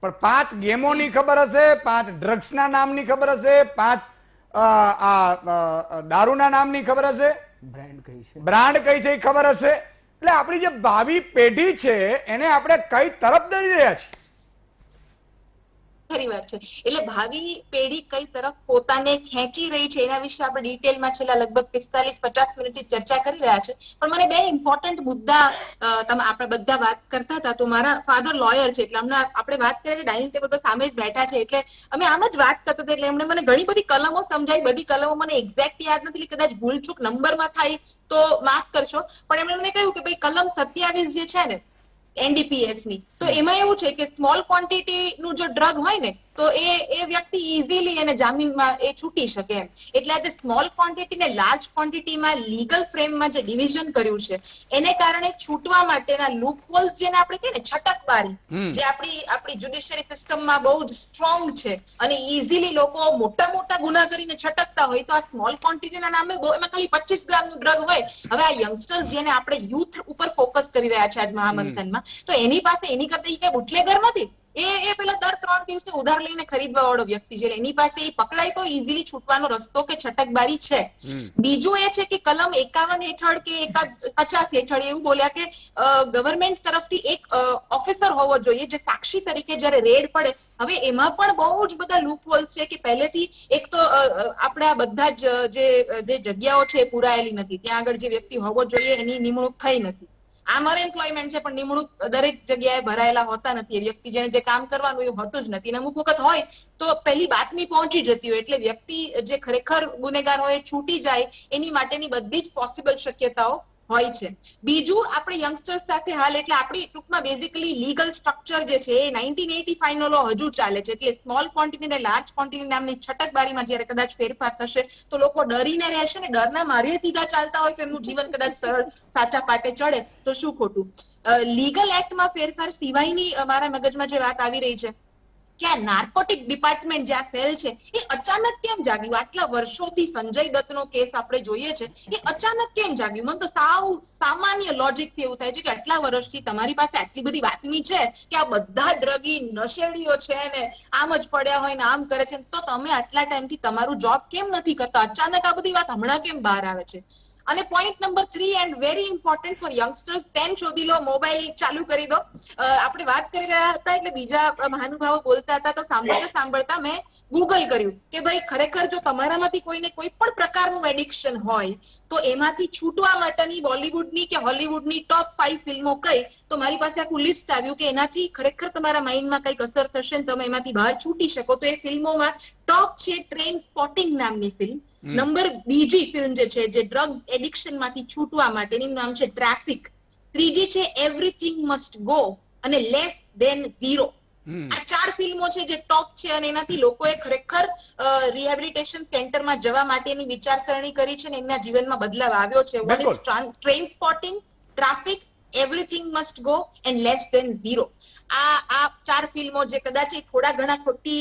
પણ 5 ગેમોની ખબર હશે, 5 ડ્રગ્સના નામની ખબર હશે, 5 દારૂના નામની ખબર હશે, બ્રાન્ડ કઈ છે એ ખબર હશે. એટલે આપણી જે ભાવિ પેઢી છે એને આપણે કઈ તરફ દોરી રહ્યા છીએ? ખરી વાત છે. એટલે ભાવિ પેઢી કઈ તરફ પોતાને ખેંચી રહી છે એના વિશે આપણે ડિટેલમાં છેલ્લા લગભગ 45-50 મિનિટથી ચર્ચા કરી રહ્યા છે. પણ મને 2 ઇમ્પોર્ટન્ટ મુદ્દા આપણે બધા વાત કરતા હતા. તો મારા ફાધર લોયર છે, એટલે હમણાં આપણે વાત કરીએ છીએ ડાઇનિંગ ટેબલ પર સામે જ બેઠા છે, એટલે અમે આમ જ વાત કરતા હતા. એટલે એમણે મને ઘણી બધી કલમો સમજાવી. બધી કલમો મને એક્ઝેક્ટ યાદ નથી, કદાચ ભૂલચૂક નંબરમાં થાય તો માફ કરશો. પણ એમણે મને કહ્યું કે ભાઈ કલમ 27 જે છે ને NDPS ની, તો એમાં એવું છે કે સ્મોલ ક્વોન્ટિટી નું જો ડ્રગ હોય ને તો એ વ્યક્તિ ઇઝીલી એને જામીનમાં એ છૂટી શકે એમ. એટલે આજે સ્મોલ ક્વોન્ટિટી ને લાર્જ ક્વોન્ટિટીમાં લીગલ ફ્રેમમાં જે ડિવિઝન કર્યું છે એને કારણે છૂટવા માટેના લૂપ હોલ્સ જેને આપણે કહીએ ને છટકબારી, જે આપણી જ્યુડિશિયરી સિસ્ટમમાં બહુ જ સ્ટ્રોંગ છે અને ઇઝીલી લોકો મોટા ગુના કરીને છટકતા હોય, તો આ સ્મોલ ક્વોન્ટિટીના નામે એમાં ખાલી 25 ગ્રામનું ડ્રગ હોય. હવે આ યંગસ્ટર્સ જેને આપણે યુથ ઉપર ફોકસ કરી રહ્યા છે આજ મહામંથનમાં, તો એની પાસે એની કરતા એ કઈ બુટલેગર નથી. એ પેલા દર 3 દિવસે ઉધાર લઈને ખરીદવા વાળો વ્યક્તિ છે. એની પાસે એ પકડાય તો ઇઝીલી છૂટવાનો રસ્તો કે છટકબારી છે. બીજું એ છે કે કલમ 51 હેઠળ કે 50 હેઠળ એવું બોલ્યા કે ગવર્મેન્ટ તરફથી એક ઓફિસર હોવો જોઈએ જે સાક્ષી તરીકે જયારે રેડ પડે. હવે એમાં પણ બહુ જ બધા લૂપ હોલ્સ છે કે પહેલેથી એક તો આપણે આ બધા જે જગ્યાઓ છે એ પુરાયેલી નથી. ત્યાં આગળ જે વ્યક્તિ હોવો જોઈએ એની નિમણૂક થઈ નથી. આમ અનએમ્પ્લોયમેન્ટ છે પણ નિમણૂક દરેક જગ્યાએ ભરાયેલા હોતા નથી. એ વ્યક્તિ જેને જે કામ કરવાનું એ હોતું જ નથી. અમુક વખત હોય તો પહેલી બાતમી પહોંચી જતી હોય, એટલે વ્યક્તિ જે ખરેખર ગુનેગાર હોય એ છૂટી જાય એની માટેની બધી જ પોસિબલ શક્યતાઓ હોય છે. બીજું આપણે યંગસ્ટર્સ સાથે હાલ એટલે આપણી ટૂંકમાં બેઝિકલી લીગલ સ્ટ્રક્ચર જે છે એ 1985 નો લો હજુ ચાલે છે. એટલે સ્મોલ ક્વોન્ટિટી અને લાર્જ ક્વોન્ટિટી નામની છટકબારીમાં જયારે કદાચ ફેરફાર થશે તો લોકો ડરીને રહેશે ને ડરના માર્ગે સીધા ચાલતા હોય તો એમનું જીવન કદાચ સરળ સાચા પાટે ચડે તો શું ખોટું. લીગલ એક્ટમાં ફેરફાર સિવાયની મારા મગજમાં જે વાત આવી રહી છે કે આ નાર્કોટિક ડિપાર્ટમેન્ટ જે આ સેલ છે એ અચાનક કેમ જાગ્યું? આટલા વર્ષોથી સંજય દત્તનો કેસ આપણે જોઈએ છે, એ અચાનક કેમ જાગ્યું? મને તો સાવ સામાન્ય લોજિકથી એવું થાય છે કે આટલા વર્ષથી તમારી પાસે આટલી બધી બાતમી છે કે આ બધા ડ્રગી નશેડીઓ છે ને આમ જ પડ્યા હોય ને આમ કરે છે, તો તમે આટલા ટાઈમથી તમારું જોબ કેમ નથી કરતા? અચાનક આ બધી વાત હમણાં કેમ બહાર આવે છે? અને point number 3 and very important for youngsters, pen શોધી લો, મોબાઈલ ચાલુ કરી દો. આપણે વાત કરી રહ્યા હતા એટલે બીજા મહાનુભાવો બોલતા હતા તો સાંભળતા મેં ગૂગલ કર્યું કે ભાઈ ખરેખર જો તમારામાંથી કોઈને કોઈ પણ પ્રકારનું એડિક્શન હોય તો એમાંથી છૂટવા માટેની બોલિવૂડની કે હોલિવૂડની ટોપ 5 ફિલ્મો કઈ, તો મારી પાસે આખું લિસ્ટ આવ્યું કે એનાથી ખરેખર તમારા માઇન્ડમાં કઈક અસર થશે ને તમે એમાંથી બહાર છૂટી શકો. તો એ ફિલ્મોમાં ટોપ છે ટ્રેન સ્પોટિંગ નામની ફિલ્મ. નંબર બીજી ફિલ્મ જે છે જે ડ્રગ એડિક્શન માંથી છૂટવા માટેની નામ છે ટ્રાફિક. ત્રીજી છે એવરીથિંગ મસ્ટ ગો અને લેસ ધેન ઝીરો. આ 4 ફિલ્મો છે જે ટોપ છે અને એનાથી લોકોએ ખરેખર રિહેબિલિટેશન સેન્ટરમાં જવા માટેની વિચારસરણી કરી છે અને એમના જીવનમાં બદલાવ આવ્યો છે. One is train spotting, traffic, everything must go and less than zero. આ 4 ફિલ્મો જે કદાચ થોડા ઘણા ખોટી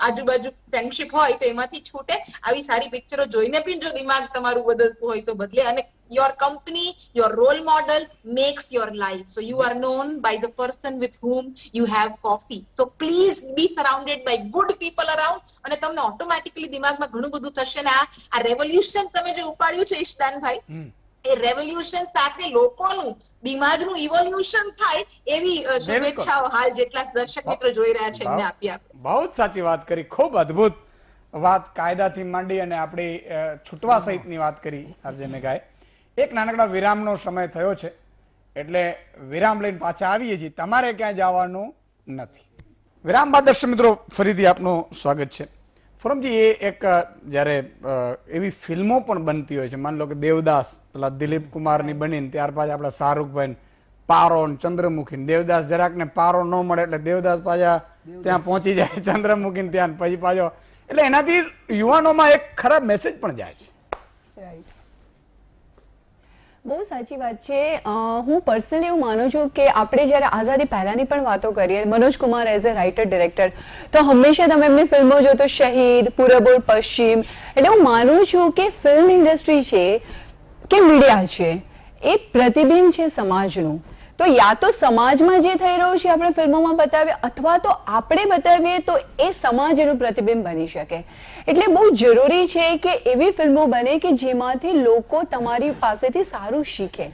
આજુબાજુ ફ્રેન્ડશિપ હોય તો એમાંથી છૂટે. આવી સારી પિક્ચરો જોઈને પણ જો દિમાગ તમારું બદલતું હોય તો બદલે. અને your company, your role model makes your life. So you are known by the person with whom you have coffee. So please be surrounded by good people around અને તમને ઓટોમેટિકલી દિમાગમાં ઘણું બધું થશે. ને આ રેવોલ્યુશન તમે જે ઉપાડ્યું છે ઈશદાનભાઈ, એ રેવોલ્યુશન સાથે લોકોનું દિમાગનું ઇવોલ્યુશન થાય એવી શુભેચ્છાઓ હાલ જેટલા દર્શક મિત્રો જોઈ રહ્યા છે એમને આપી આપણે. બહુ જ સાચી વાત કરી, ખૂબ અદ્ભુત વાત, કાયદાથી માંડી અને આપણી છૂટવા સહિતની વાત કરી આરજે મેઘાએ. એક નાનકડા વિરામનો સમય થયો છે એટલે વિરામ લઈને પાછા આવીએ છીએ. તમારે ક્યાંય જવાનું નથી. વિરામ બાદ દર્શક મિત્રો ફરીથી આપનું સ્વાગત છે. ફોરમજી એ એક જ્યારે એવી ફિલ્મો પણ બનતી હોય છે, માન લો કે દેવદાસ પેલા દિલીપ કુમારની બનીને ત્યાર પછી આપણા શાહરૂખભાઈ પારો ને ચંદ્રમુખી ને દેવદાસ જરાક ને પારો ન મળે એટલે દેવદાસ પાછા ત્યાં પહોંચી જાય ચંદ્રમુખી ને ત્યાં પછી પાછો, એટલે એનાથી યુવાનોમાં એક ખરાબ મેસેજ પણ જાય છે. રાઈટ, બહુ સાચી વાત છે. હું પર્સનલી એવું માનું છું કે આપણે જ્યારે આઝાદી પહેલાની પણ વાતો કરીએ, Manoj Kumar as a writer director, તો હંમેશા તમે એમની ફિલ્મો જો તો શહીદ, પૂરબ ઓર પશ્ચિમ, એટલે હું માનું છું કે ફિલ્મ ઇન્ડસ્ટ્રી છે કે મીડિયા છે એ પ્રતિબિંબ છે સમાજનું. તો યા તો સમાજમાં જે થઈ રહ્યું છે આપણે ફિલ્મોમાં બતાવીએ, અથવા તો આપણે બતાવીએ તો એ સમાજ એનું પ્રતિબિંબ બની શકે. એટલે બહુ જરૂરી છે કે એવી ફિલ્મો બને કે જેમાંથી લોકો તમારી પાસેથી સારું શીખે.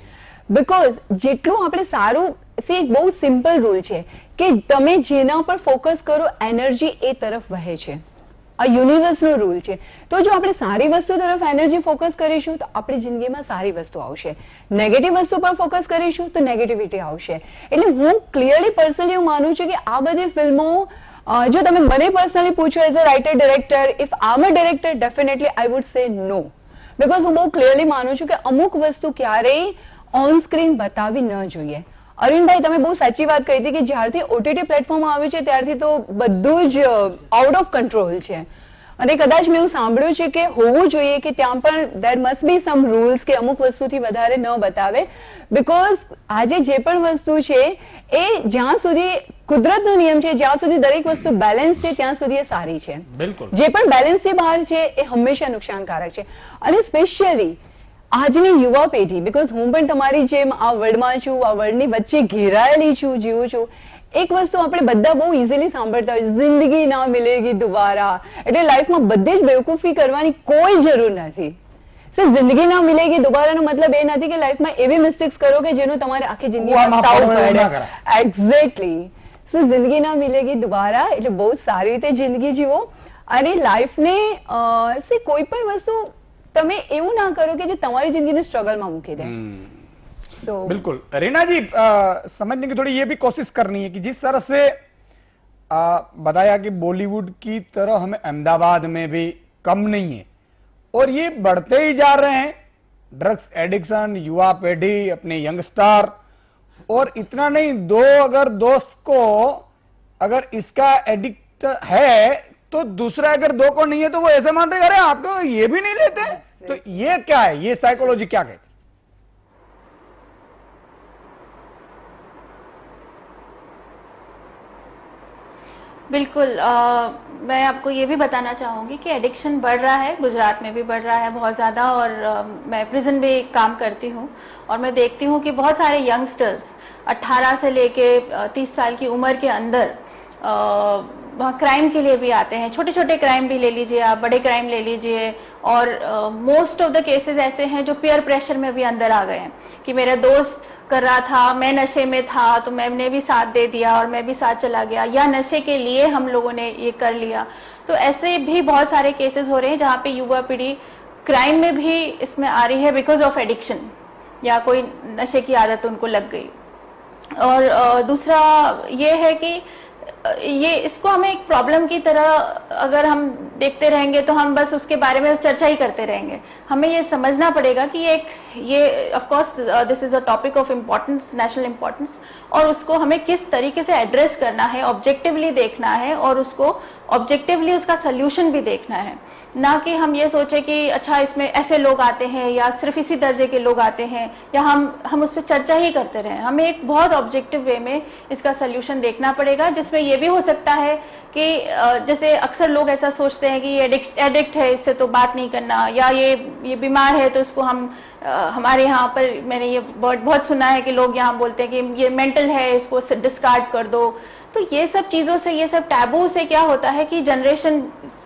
બીકોઝ જેટલું આપણે સારું, એક બહુ સિમ્પલ રૂલ છે કે તમે જેના પર ફોકસ કરો એનર્જી એ તરફ વહે છે. આ યુનિવર્સનો રૂલ છે. તો જો આપણે સારી વસ્તુ તરફ એનર્જી ફોકસ કરીશું તો આપણી જિંદગીમાં સારી વસ્તુ આવશે, નેગેટિવ વસ્તુ પર ફોકસ કરીશું તો નેગેટિવિટી આવશે. એટલે હું ક્લિયરલી પર્સનલી હું માનું છું કે આ બધી ફિલ્મો, જો તમે મને પર્સનલી પૂછો as a writer director, if I am a director, definitely I would say no. Because હું બહુ ક્લિયરલી માનું છું કે અમુક વસ્તુ ક્યારેય ઓન સ્ક્રીન બતાવી ન જોઈએ. અરવિંદભાઈ, તમે બહુ સાચી વાત કહી હતી કે જ્યારથી ઓટીટી પ્લેટફોર્મ આવ્યું છે ત્યારથી તો બધું જ આઉટ ઓફ કંટ્રોલ છે. અને કદાચ મેં એવું સાંભળ્યું છે કે હોવું જોઈએ કે ત્યાં પણ દેર મસ્ટ બી સમ રૂલ્સ કે અમુક વસ્તુથી વધારે ન બતાવે. બીકોઝ આજે જે પણ વસ્તુ છે એ જ્યાં સુધી કુદરતનો નિયમ છે, જ્યાં સુધી દરેક વસ્તુ બેલેન્સ છે ત્યાં સુધી એ સારી છે. બિલકુલ. જે પણ બેલેન્સથી બહાર છે એ હંમેશા નુકસાનકારક છે. અને સ્પેશિયલી આજની યુવા પેઢી, બીકોઝ હું પણ તમારી જેમ આ વર્લ્ડમાં છું, આ વર્લ્ડની વચ્ચે ઘેરાયેલી છું, જીવું છું. એક વસ્તુ આપણે બધા બહુ ઇઝીલી સાંભળતા હોય, જિંદગી ના મિલેગી દુબારા. એટલે લાઈફમાં બધી જ બેવકૂફી કરવાની કોઈ જરૂર નથી. જિંદગી ના મિલેગી દુબારાનો મતલબ એ નથી કે લાઈફમાં એવી મિસ્ટેક્સ કરો કે જેનું તમારે આખી જિંદગી પસ્તાવું પડે. એક્ઝેક્ટલી. જિંદગી ના મિલેગી દુબારા એટલે બહુ સારી રીતે જિંદગી જીવો અને લાઈફને કોઈ પણ વસ્તુ તમે એવું ના કરો કે જે તમારી જિंदगी स्ट्रगल में मूकी दे. तो बिल्कुल रीना जी, समझने की थोड़ी ये भी कोशिश करनी है कि जिस तरह से बताया कि बॉलीवुड की तरह हमें अहमदाबाद में भी कम नहीं है और ये बढ़ते ही जा रहे हैं ड्रग्स एडिक्शन, युवा पेढ़ी, अपने यंगस्टर. और इतना नहीं, अगर दोस्त को अगर इसका एडिक्ट है तो दूसरा अगर दो को नहीं है तो वो ऐसे मान रहे अरे आप तो ये भी नहीं लेते. तो ये क्या है, ये साइकोलॉजी क्या कहती है? बिल्कुल, मैं आपको ये भी बताना चाहूँगी कि एडिक्शन बढ़ रहा है, गुजरात में भी बढ़ रहा है बहुत ज़्यादा. और मैं प्रिजन में काम करती हूँ और मैं देखती हूँ कि बहुत सारे यंगस्टर्स 18 से लेके 30 साल की उम्र के अंदर वहाँ क्राइम के लिए भी आते हैं. छोटे छोटे क्राइम भी ले लीजिए आप, बड़े क्राइम ले लीजिए. और मोस्ट ऑफ द केसेस ऐसे हैं जो पीयर प्रेशर में भी अंदर आ गए हैं कि मेरा दोस्त कर रहा था, मैं नशे में था तो मैंने भी साथ दे दिया और मैं भी साथ चला गया, या नशे के लिए हम लोगों ने ये कर लिया. तो ऐसे भी बहुत सारे केसेस हो रहे हैं जहाँ पे युवा पीढ़ी क्राइम में भी इसमें आ रही है बिकॉज ऑफ एडिक्शन, या कोई नशे की आदत उनको लग गई. और दूसरा ये है कि ये इसको हमें एक प्रॉब्लम की तरह अगर हम देखते रहेंगे तो हम बस उसके बारे में चर्चा ही करते रहेंगे. हमें ये समझना पड़ेगा कि ये of course this is a topic of importance, national importance, और उसको हमें किस तरीके से एड्रेस करना है, ऑब्जेक्टिवली देखना है और उसको ऑब्जेक्टिवली उसका सोल्यूशन भी देखना है. ना कि हम ये सोचे कि अच्छा इसमें ऐसे लोग आते हैं या सिर्फ इसी दर्जे के लोग आते हैं, या हम उस पर चर्चा ही करते रहें. हमें एक बहुत ऑब्जेक्टिव वे में इसका सोल्यूशन देखना पड़ेगा, जिसमें ये भी हो सकता है कि जैसे अक्सर लोग ऐसा सोचते हैं कि ये एडिक्ट है, इससे तो बात नहीं करना, या ये बीमार है तो इसको हम हमारे यहाँ पर मैंने ये बहुत सुना है कि लोग यहाँ बोलते हैं कि ये मेंटल है, इसको डिस्कार्ड कर दो. तो ये सब चीजों से, ये सब टैबू से क्या होता है कि generation,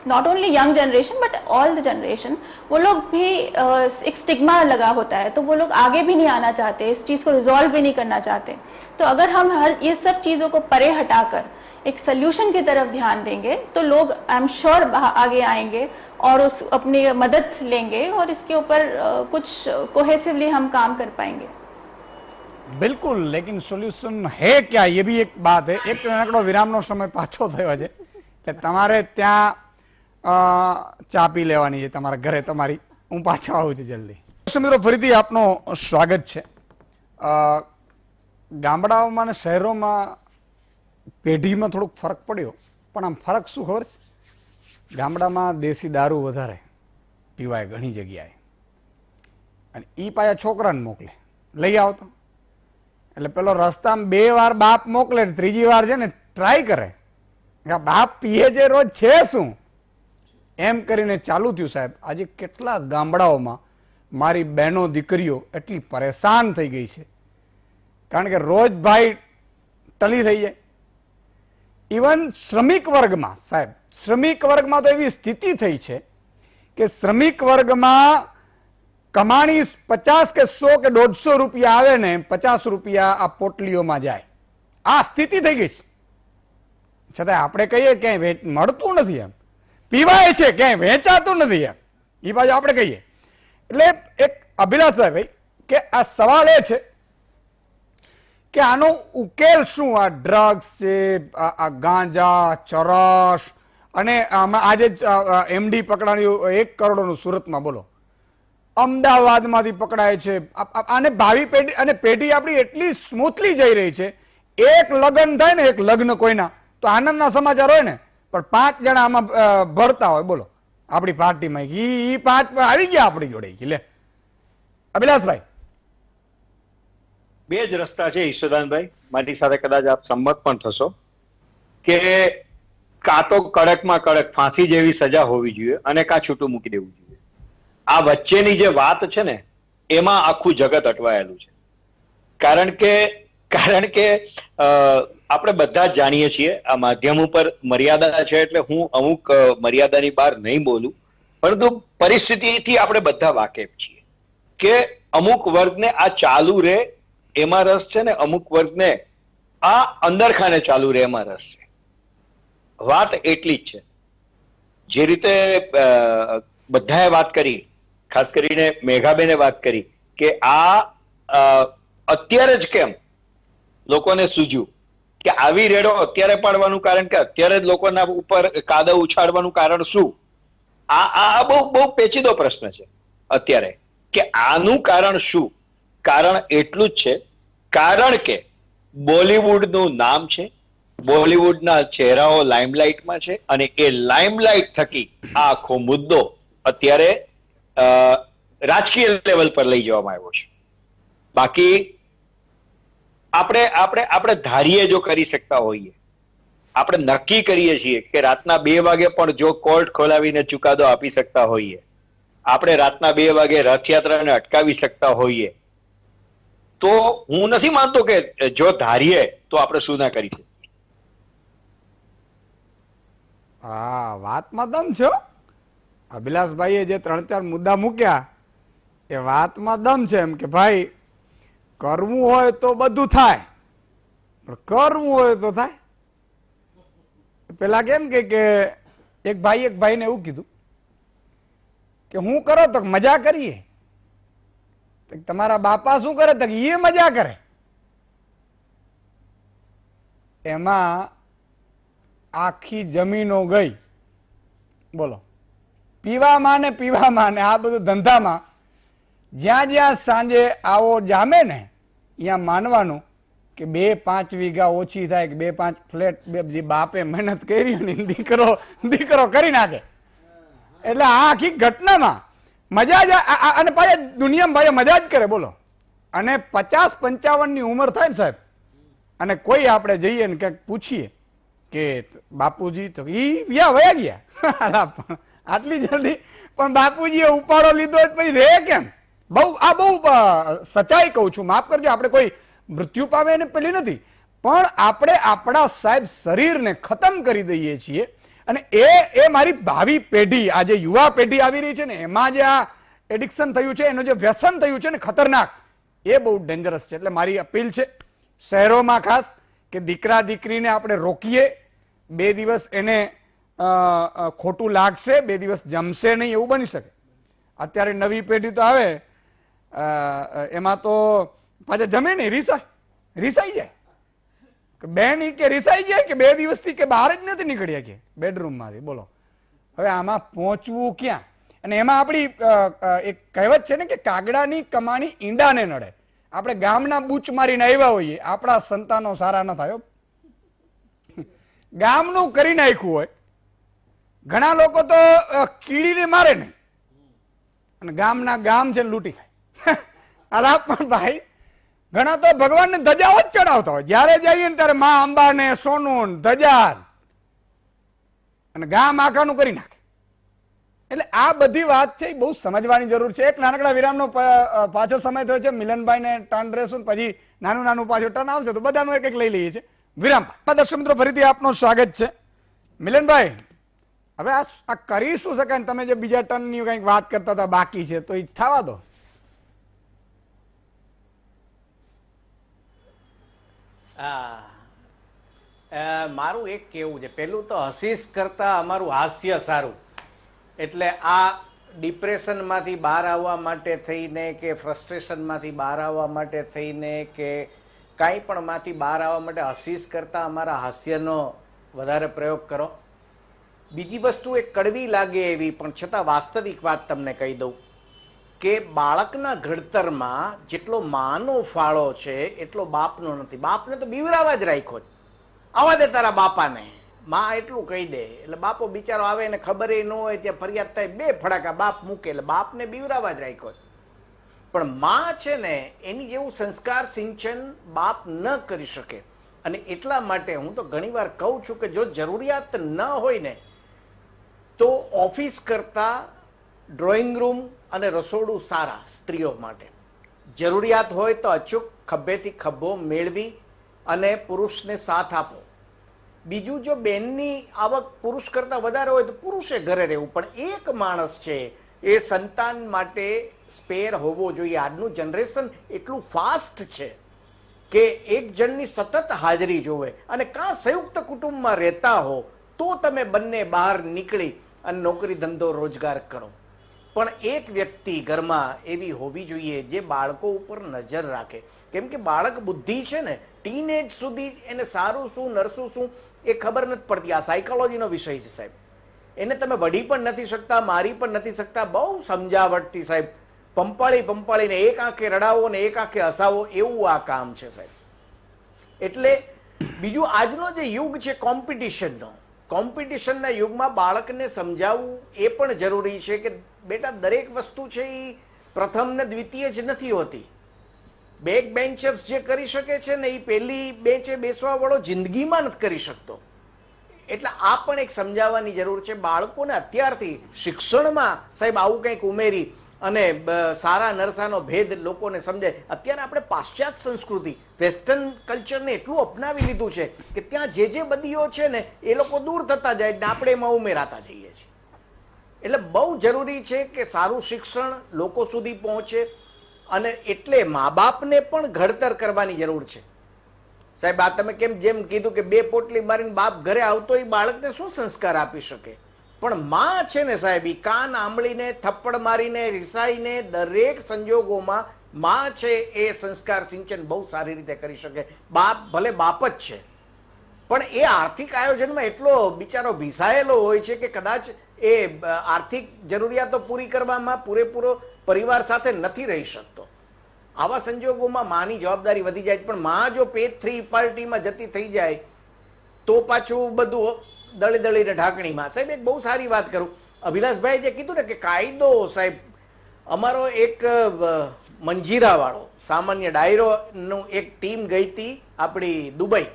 not only young generation but all the generation, वो लोग भी एक स्टिग्मा लगा होता है तो वो लोग आगे भी नहीं आना चाहते, इस चीज को रिजॉल्व भी नहीं करना चाहते. तो अगर हम ये सब चीजों को परे हटाकर एक सोल्यूशन की तरफ ध्यान देंगे तो लोग आई एम श्योर आगे आएंगे और उस अपनी मदद लेंगे और इसके ऊपर कुछ कोहेसिवली हम काम कर पाएंगे. बिल्कुल, लेकिन सोल्यूशन है क्या, ये भी एक बात है. एक नानकड़ो विरामनो समय पाछो थयो छे એટલે તમારે ત્યાં ચા પી લેવાની છે તમારા ઘરે તમારી. હું પાછો આવું છું જલ્દી. દર્શક મિત્રો, ફરીથી આપનું સ્વાગત છે. ગામડાઓમાં અને શહેરોમાં પેઢીમાં થોડોક ફરક પડ્યો, પણ આમ ફરક શું ખબર છે? ગામડામાં દેશી દારૂ વધારે પીવાય ઘણી જગ્યાએ, અને ઈ પાછા છોકરાને મોકલે, લઈ આવતો. એટલે પેલો રસ્તામાં 2 વાર બાપ મોકલે, ત્રીજી વાર છે ને ટ્રાય કરે કે બાપ પીએ છે રોજ છે શું, એમ કરીને ચાલુ થયું. સાહેબ, આજે કેટલા ગામડાઓમાં મારી બહેનો દીકરીઓ એટલી પરેશાન થઈ ગઈ છે, કારણ કે રોજ ભાઈ ટલી થઈ જાય. ઇવન શ્રમિક વર્ગમાં, સાહેબ, શ્રમિક વર્ગમાં તો એવી સ્થિતિ થઈ છે કે શ્રમિક વર્ગમાં કમાણી 50 કે 100 કે 150 રૂપિયા આવે ને 50 રૂપિયા આ પોટલીઓમાં જાય. આ સ્થિતિ થઈ ગઈ છે. છતાં આપણે કહીએ ક્યાંય મળતું નથી, એમ પીવાય છે, ક્યાંય વેચાતું નથી, એમ એ બાજુ આપણે કહીએ. એટલે એક અભિલાષ ભાઈ કે આ સવાલ એ છે કે આનો ઉકેલ શું? આ ડ્રગ્સ છે, આ ગાંજા, ચરસ, અને આજે એમડી પકડાયું 1 કરોડનું સુરતમાં, બોલો. અમદાવાદમાંથી પકડાય છે. આને ભાવિ પેઢી અને પેઢી આપણી એટલી સ્મૂથલી જઈ રહી છે. એક લગ્ન થાય ને, એક લગ્ન કોઈના, તો આનંદના સમાચાર હોય ને, પણ 5 જણા આમાં ભરતા હોય, બોલો, આપણી પાર્ટીમાં. ઈ 5 આવી ગયા આપણી જોડે. લે અભિલાષભાઈ, 2 જ રસ્તા છે ઈશ્વરદાનભાઈ, મારી સાથે કદાચ આપ સંમત પણ થશો કે કાં તો કડકમાં કડક ફાંસી જેવી સજા હોવી જોઈએ અને કાં છૂટું મૂકી દેવું જોઈએ. આ વચ્ચેની જે વાત છે ને, એમાં આખું જગત અટવાયેલું છે. કારણ કે આપણે બધા જ જાણીએ છીએ, આ માધ્યમ ઉપર મર્યાદા છે, એટલે હું અમુક મર્યાદાની બહાર નહીં બોલું, પરંતુ પરિસ્થિતિથી આપણે બધા વાકેફ છીએ કે અમુક વર્ગને આ ચાલુ રહે એમાં રસ છે ને અમુક વર્ગને આ અંદરખાને ચાલુ રહે એમાં રસ છે. વાત એટલી જ છે. જે રીતે બધાએ વાત કરી, ખાસ કરીને મેઘાબેને વાત કરી કે આ અત્યારે જ કેમ લોકોને સૂઝ્યું કે આવી રેડો અત્યારે પાડવાનું કારણ કે અત્યારે જ લોકોના ઉપર કાદવ ઉછાળવાનું કારણ શું? આ બહુ પેચીદો પ્રશ્ન છે અત્યારે કે આનું કારણ શું. કારણ એટલું જ છે, કારણ કે બોલિવૂડનું નામ છે, બોલિવૂડના ચહેરાઓ લાઇમલાઇટમાં છે, અને એ લાઇમલાઇટ થકી આ આખો મુદ્દો અત્યારે રાજકીય લેવલ પર લઈ જવામાં આવ્યો છે. બાકી આપણે ધારીએ જો કરી શકતા હોઈએ, આપણે નક્કી કરીએ છીએ કે રાતના 2 વાગે પણ જો કોર્ટ ખોલાવીને ચુકાદો આપી શકતા હોઈએ, આપણે રાતના 2 વાગે રથયાત્રાને અટકાવી શકતા હોઈએ, તો હું નથી માનતો કે જો ધારીએ તો આપણે શું ના કરી શકીએ. હા, વાતમાં દમ છે. અભિલાષભાઈએ જે 3-4 મુદ્દા મૂક્યા એ વાતમાં દમ છે. એમ કે ભાઈ કરવું હોય તો બધું થાય, પણ કરવું હોય તો થાય. પેલા કેમ કે એક ભાઈને એવું કીધું કે હું કરો તો મજા કરીએ. તમારા બાપા શું કરે તો એ મજા કરે. એમાં આખી જમીનો ગઈ, બોલો. પીવામાં ને આ બધું ધંધામાં જ્યાં જ્યાં સાંજે આવો જામે ને, ત્યાં માનવાનું કે 2-5 વીઘા ઓછી થાય કે 2-5 ફ્લેટ જે બાપે મહેનત કરી ને દીકરો કરી નાખે. એટલે આ આખી ઘટનામાં મજા જ, અને પાછા દુનિયામાં ભાઈ મજા જ કરે, બોલો. અને 50-55 ની ઉંમર થાય ને સાહેબ, અને કોઈ આપણે જઈએ ને કંઈક પૂછીએ કે બાપુજી, તો વયા ગયા આટલી જલ્દી. પણ બાપુજીએ ઉપાડો લીધો પછી રે કેમ? બહુ સચ્ચાઈ કહું છું, માફ કરજો, આપણે કોઈ મૃત્યુ પામે એને પેલી નથી, પણ આપણે આપણા સાહેબ શરીરને ખતમ કરી દઈએ છીએ. અને એ મારી ભાવિ પેઢી, આ જે યુવા પેઢી આવી રહી છે ને, એમાં જે આ એડિક્શન થયું છે, એનું જે વ્યસન થયું છે ને ખતરનાક, એ બહુ ડેન્જરસ છે. એટલે મારી અપીલ છે શહેરોમાં ખાસ કે દીકરા દીકરીને આપણે રોકીએ. 2 દિવસ એને ખોટું લાગશે, 2 દિવસ જમશે નહીં, એવું બની શકે. અત્યારે નવી પેઢી તો આવે એમાં તો પાછા જમે નહીં, રીસાઈ જાય. બેન કે રીસાઈ જાય કે 2 દિવસથી કે બહાર જ નથી નીકળ્યા કે બેડરૂમમાંથી, બોલો. હવે આમાં પહોંચવું ક્યાં? અને એમાં આપણી એક કહેવત છે ને કે કાગડાની કમાણી ઈંડાને નડે. આપણે ગામના બૂચ મારીને આવ્યા હોઈએ, આપણા સંતાનો સારા ન થાય. ગામનું કરી નાખ્યું હોય. ઘણા લોકો તો કીડીને મારે નહીં અને ગામના ગામ છે લૂંટી ખાય. અલા પણ ભાઈ, ઘણા તો ભગવાનને ધજાઓ જ ચડાવતા હોય. જયારે જઈએ ને ત્યારે મા અંબાને સોનું ધજા અને ગામ આખાનું કરી નાખે. એટલે આ બધી વાત છે એ બહુ સમજવાની જરૂર છે. એક નાનકડા વિરામનો પાછો સમય થયો છે. મિલનભાઈને ટર્ન રહેશું, પછી નાનું પાછું ટર્ન આવશે તો બધાનું એક લઈ લઈએ છીએ. વિરામ. દર્શક મિત્રો, ફરીથી આપનું સ્વાગત છે. મિલનભાઈ, હવે આ કરી શું શકાય? તમે જે બીજા ટર્નની કંઈક વાત કરતા હતા બાકી છે તો એ થવા દો. મારું એક કેવું છે, પેલું તો હસીસ કરતા અમારું હાસ્ય સારું. એટલે આ ડિપ્રેશનમાંથી બહાર આવવા માટે થઈને કે ફ્રસ્ટ્રેશનમાંથી બહાર આવવા માટે થઈને કે કાંઈ પણ માંથી બહાર આવવા માટે હસીસ કરતા અમારા હાસ્યનો વધારે પ્રયોગ કરો. બીજી વસ્તુ એક કડવી લાગે એવી પણ છતાં વાસ્તવિક વાત તમને કહી દઉં કે બાળકના ઘડતરમાં જેટલો માનો ફાળો છે એટલો બાપનો નથી. બાપને તો બીવરાવા જ રાખ્યો. આવા દે તારા બાપાને, માં એટલું કહી દે એટલે બાપો બિચારો આવે ને ખબર ન હોય ત્યાં ફરિયાદ થાય, 2 ફડાકા બાપ મૂકે એટલે બાપને બીવરાવા જ રાખ્યો. પણ માં છે ને એની જેવું સંસ્કાર સિંચન બાપ ન કરી શકે. અને એટલા માટે હું તો ઘણીવાર કહું છું કે જો જરૂરિયાત ન હોય ને તો ઓફિસ કરતા ડ્રોઈંગ રૂમ અને રસોડું સારા સ્ત્રીઓ માટે. જરૂરિયાત હોય તો અચૂક ખભેથી ખભો મેળવી અને પુરુષને સાથ આપો. બીજું, જો બેનની આવક પુરુષ કરતા વધારે હોય તો પુરુષે ઘરે રહેવું. પણ એક માણસ છે એ સંતાન માટે સ્પેર હોવો જોઈએ. આજનું જનરેશન એટલું ફાસ્ટ છે કે એક જણની સતત હાજરી જોવે. અને કાં સંયુક્ત કુટુંબમાં રહેતા હો તો તમે બંને બહાર નીકળી અને નોકરી ધંધો રોજગાર કરો. પણ એક વ્યક્તિ ઘરમાં એવી હોવી જોઈએ જે બાળકો ઉપર નજર રાખે. કેમ કે બાળક બુદ્ધિ છે ને ટીનેજ સુધી એને સારું શું નરસું શું એ ખબર નથી પડતી. આ સાયકોલોજીનો વિષય છે સાહેબ. એને તમે વઢી પણ નથી શકતા, મારી પણ નથી શકતા. બહુ સમજાવટથી સાહેબ પંપાળીને એક આંખે રડાવો ને એક આંખે હસાવો એવું આ કામ છે સાહેબ. એટલે બીજું, આજનો જે યુગ છે કોમ્પિટિશનના યુગમાં બાળકને સમજાવવું એ પણ જરૂરી છે કે બેટા દરેક વસ્તુ છે એ પ્રથમ ને દ્વિતીય જ નથી હોતી. બેક બેન્ચર્સ જે કરી શકે છે ને એ પહેલી બેન્ચે બેસવા વાળો જિંદગીમાં નથી કરી શકતો. એટલે આ પણ એક સમજાવવાની જરૂર છે. બાળકોને અત્યારથી શિક્ષણમાં સાહેબ આવું કંઈક ઉમેરી અને સારા નરસાનો ભેદ લોકોને સમજાય. અત્યારે આપણે પાશ્ચાત્ય સંસ્કૃતિ વેસ્ટર્ન કલ્ચરને એટલું અપનાવી લીધું છે કે ત્યાં જે બદીઓ છે ને એ લોકો દૂર થતા જાય ને આપણે એમાં ઉમેરાતા જઈએ છીએ. એટલે બહુ જરૂરી છે કે સારું શિક્ષણ લોકો સુધી પહોંચે. અને એટલે મા બાપને પણ ઘડતર કરવાની જરૂર છે સાહેબ. આ તમે જેમ કીધું કે 2 પોટલી મારીને બાપ ઘરે આવતો એ બાળકને શું સંસ્કાર આપી શકે? પણ માં છે ને સાહેબ એ કાન આંબળીને થપ્પડ મારીને રિસાઈને દરેક સંજોગોમાં માં છે એ સંસ્કાર સિંચન બહુ સારી રીતે કરી શકે. બાપ ભલે બાપ જ છે પણ એ આર્થિક આયોજનમાં એટલો બિચારો ભીસાયેલો હોય છે કે કદાચ એ આર્થિક જરૂરિયાતો પૂરી કરવામાં પૂરેપૂરો પરિવાર સાથે નથી રહી શકતો. આવા સંજોગોમાં માની જવાબદારી વધી જાય. પણ માં જો પેજ 3 પાર્ટીમાં જતી થઈ જાય તો પાછું બધું દળીને ઢાંકણીમાં. સાહેબ એક બહુ સારી વાત કરું, અભિલાષભાઈ જે કીધું ને કે કાયદો સાહેબ, અમારો એક મંજીરા વાળો સામાન્ય ડાયરો નું એક ટીમ ગઈ હતી આપણી દુબઈ.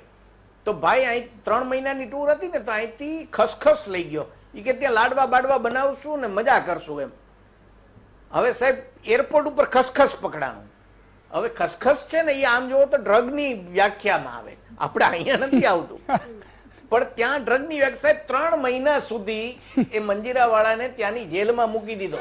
તો ભાઈ અહીં 3 મહિનાની ટૂર હતી ને તો અહીંથી ખસખસ લઈ ગયો. એ કે ત્યાં લાડવા બાડવા બનાવશું ને મજા કરશું એમ. હવે સાહેબ એરપોર્ટ ઉપર ખસખસ પકડાનું. હવે ખસખસ છે ને એ આમ જોવો તો ડ્રગની વ્યાખ્યામાં આવે, આપણે અહીંયા નથી આવતું. પણ ત્યાં ડ્રગની વ્યાખ્યા 3 મહિના સુધી એ મંજીરા વાળાને ત્યાંની જેલમાં મૂકી દીધો.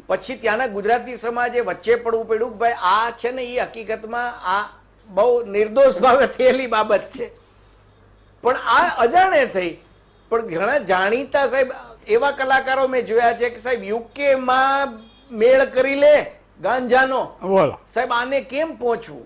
પછી ત્યાંના ગુજરાતી સમાજે વચ્ચે પડવું પડ્યું કે ભાઈ આ છે ને એ હકીકતમાં આ બહુ નિર્દોષ ભાવે થયેલી બાબત છે. પણ આ અજાણે થઈ. પણ ઘણા જાણીતા સાહેબ એવા કલાકારો મેં જોયા છે કે સાહેબ યુકેમાં મેળ કરી લે ગાંજાનો. સાહેબ આને કેમ પહોંચવું?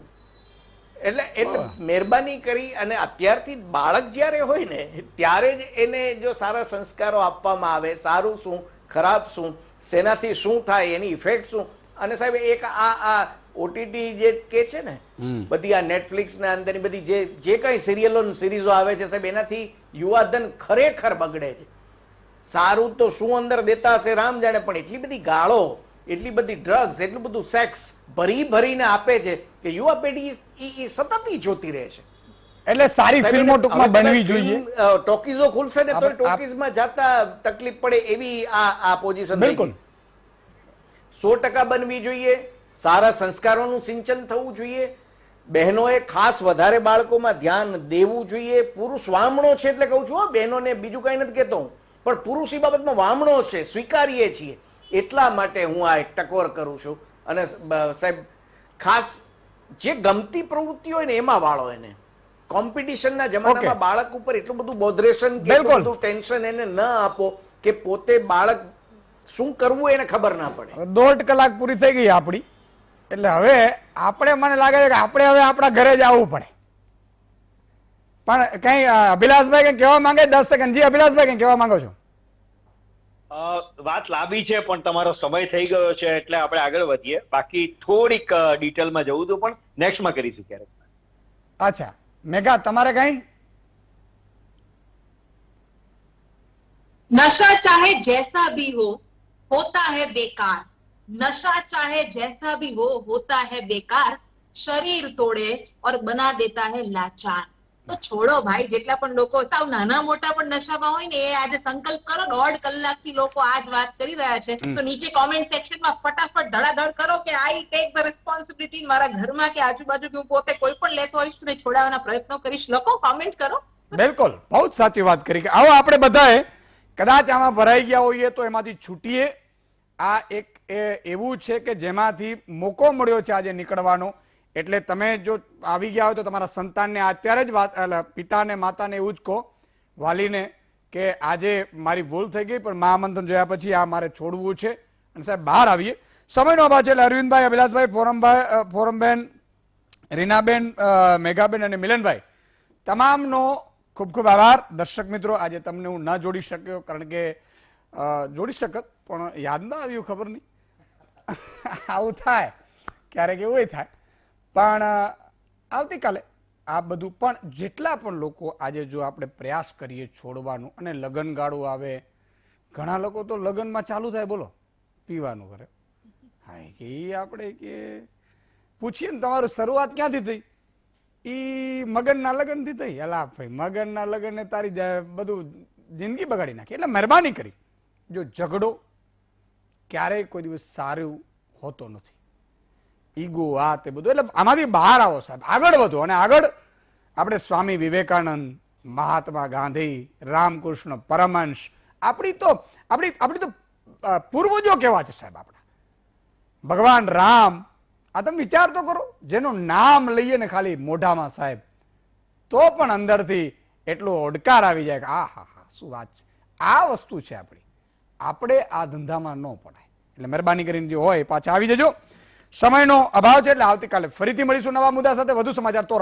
એટલે મહેરબાની કરી અને અત્યારથી જ બાળક જ્યારે હોય ને ત્યારે જ એને જો સારા સંસ્કારો આપવામાં આવે, સારું શું ખરાબ શું, શેનાથી શું થાય, એની ઇફેક્ટ શું. અને સાહેબ એક આ ઓટીટી જે કે છે ને બધી આ નેટફ્લિક્સ ના અંદરની બધી જે કઈ સિરિયલો સિરીઝો આવે છે સાહેબ, એનાથી યુવાધન ખરેખર બગડે છે. સારું તો શું અંદર દેતા હશે રામ જાણે, પણ એટલી બધી ગાળો, એટલી બધી ડ્રગ્સ, એટલું બધું સેક્સ ભરીને આપે છે કે યુવા પેઢી ઈ સતત જોતી રહે છે. એટલે સારી ફિલ્મો ટૂંકમાં બનવી જોઈએ. ટોકીઝો ખુલશે ને તો ટોકીઝમાં જાતા તકલીફ પડે એવી આ પોઝિશન. બિલકુલ 100% બનવી જોઈએ. સારા સંસ્કારોનું સિંચન થવું જોઈએ. બહેનોએ ખાસ વધારે બાળકોમાં ધ્યાન દેવું જોઈએ. પુરુષ વામણો છે એટલે કહું છું બહેનોને, બીજું કઈ નથી કહેતો હું, પણ પુરુષ એ બાબતમાં વામણો છે, સ્વીકારીએ છીએ. એટલા માટે હું આ એક ટકોર કરું છું. અને સાહેબ ખાસ જે ગમતી પ્રવૃત્તિ હોય ને એમાં વાળો એને. કોમ્પિટિશનના જમાનામાં બાળક ઉપર એટલું બધું બોધરેશન કે એટલું બધું ટેન્શન એને ન આપો કે પોતે બાળક શું કરવું એને ખબર ના પડે. 1.5 કલાક પૂરી થઈ ગઈ આપણી, એટલે હવે આપણે, મને લાગે છે કે આપણે હવે આપણા ઘરે જ આવવું પડે. પણ કઈ અભિલાષભાઈ કઈ કહેવા માંગે? 10 સેકન્ડ. જી અભિલાષભાઈ કઈ કહેવા માંગો છો? વાત લાંબી છે પણ તમારો સમય થઈ ગયો છે એટલે આપણે આગળ વધીએ. બાકી થોડીક ડિટેલમાં જવું હતું પણ નેક્સ્ટમાં કરીશું ક્યારેક. અચ્છા મેઘા, તમારે કઈ? नशा चाहे जैसा भी हो होता है बेकार, नशा चाहे जैसा भी हो होता है बेकार, शरीर तोड़े और बना देता है लाचार. તો છોડો ભાઈ, જેટલા પણ લોકો સાવ નાના મોટા પણ નશામાં હોય ને એ આજે સંકલ્પ કરો. 1.5 કલાકથી લોકો આ જ વાત કરી રહ્યા છે, તો નીચે કોમેન્ટ સેક્શનમાં ફટાફટ ધડાધડ કરો કે આઈ ટેક ધ રિસ્પોન્સિબિલિટી. મારા ઘરમાં કે આજુબાજુ હું પોતે કોઈ પણ લેતો હોઈશ તો છોડાવવાના પ્રયત્નો કરીશ. લોકો કોમેન્ટ કરો. બિલકુલ, બહુ જ સાચી વાત કરી. કે આવો આપણે બધાએ કદાચ આમાં ભરાઈ ગયા હોઈએ તો એમાંથી છૂટીએ. આ એક એવું છે કે જેમાંથી મોકો મળ્યો છે આજે નીકળવાનો. એટલે તમે જો આવી ગયા હોય તો તમારા સંતાનને અત્યારે જ પિતાને માતાને એવું જ કહો, વાલીને, કે આજે મારી ભૂલ થઈ ગઈ પણ મહામંથન જોયા પછી આ મારે છોડવું છે. અને સાહેબ બહાર આવીએ. સમયનો અભાવ છે એટલે અરવિંદભાઈ, અભિલાષભાઈ, ફોરમબેન, રીનાબેન, મેઘાબેન અને મિલનભાઈ, તમામનો ખૂબ ખૂબ આભાર. દર્શક મિત્રો, આજે તમને હું ન જોડી શક્યો કારણ કે જોડી શકત પણ યાદ ના આવ્યું, ખબર નહીં. આવું થાય ક્યારેક, એવું થાય. પણ આવતીકાલે આ બધું પણ જેટલા પણ લોકો આજે જો આપણે પ્રયાસ કરીએ છોડવાનું, અને લગ્ન ગાળું આવે, ઘણા લોકો તો લગ્નમાં ચાલુ થાય બોલો પીવાનું કરે. હા કે આપણે કે પૂછીએ ને તમારું શરૂઆત ક્યાંથી થઈ? ઈ મગનના લગ્નથી થઈ. અલા ભાઈ, મગનના લગ્ન તારી બધું જિંદગી બગાડી નાખી. એટલે મહેરબાની કરી, જો ઝઘડો ક્યારેય કોઈ દિવસ સારું હોતો નથી. ઈગો આ તે બધું, એટલે આમાંથી બહાર આવો સાહેબ, આગળ વધો. અને આગળ આપણે સ્વામી વિવેકાનંદ, મહાત્મા ગાંધી, રામકૃષ્ણ પરમહંસ, આપણી તો પૂર્વજો કેવા છે સાહેબ આપણા, ભગવાન રામ. આ તમે વિચાર તો કરો, જેનું નામ લઈએ ને ખાલી મોઢામાં સાહેબ, તો પણ અંદરથી એટલો ઓડકાર આવી જાય કે આ હા હા શું વાત છે. આ વસ્તુ છે આપણી. આપણે આ ધંધામાં ન પડાય. એટલે મહેરબાની કરીને જે હોય પાછા આવી જજો. સમયનો અભાવ છે એટલે આવતીકાલે ફરીથી મળીશું નવા મુદ્દા સાથે. વધુ સમાચાર તો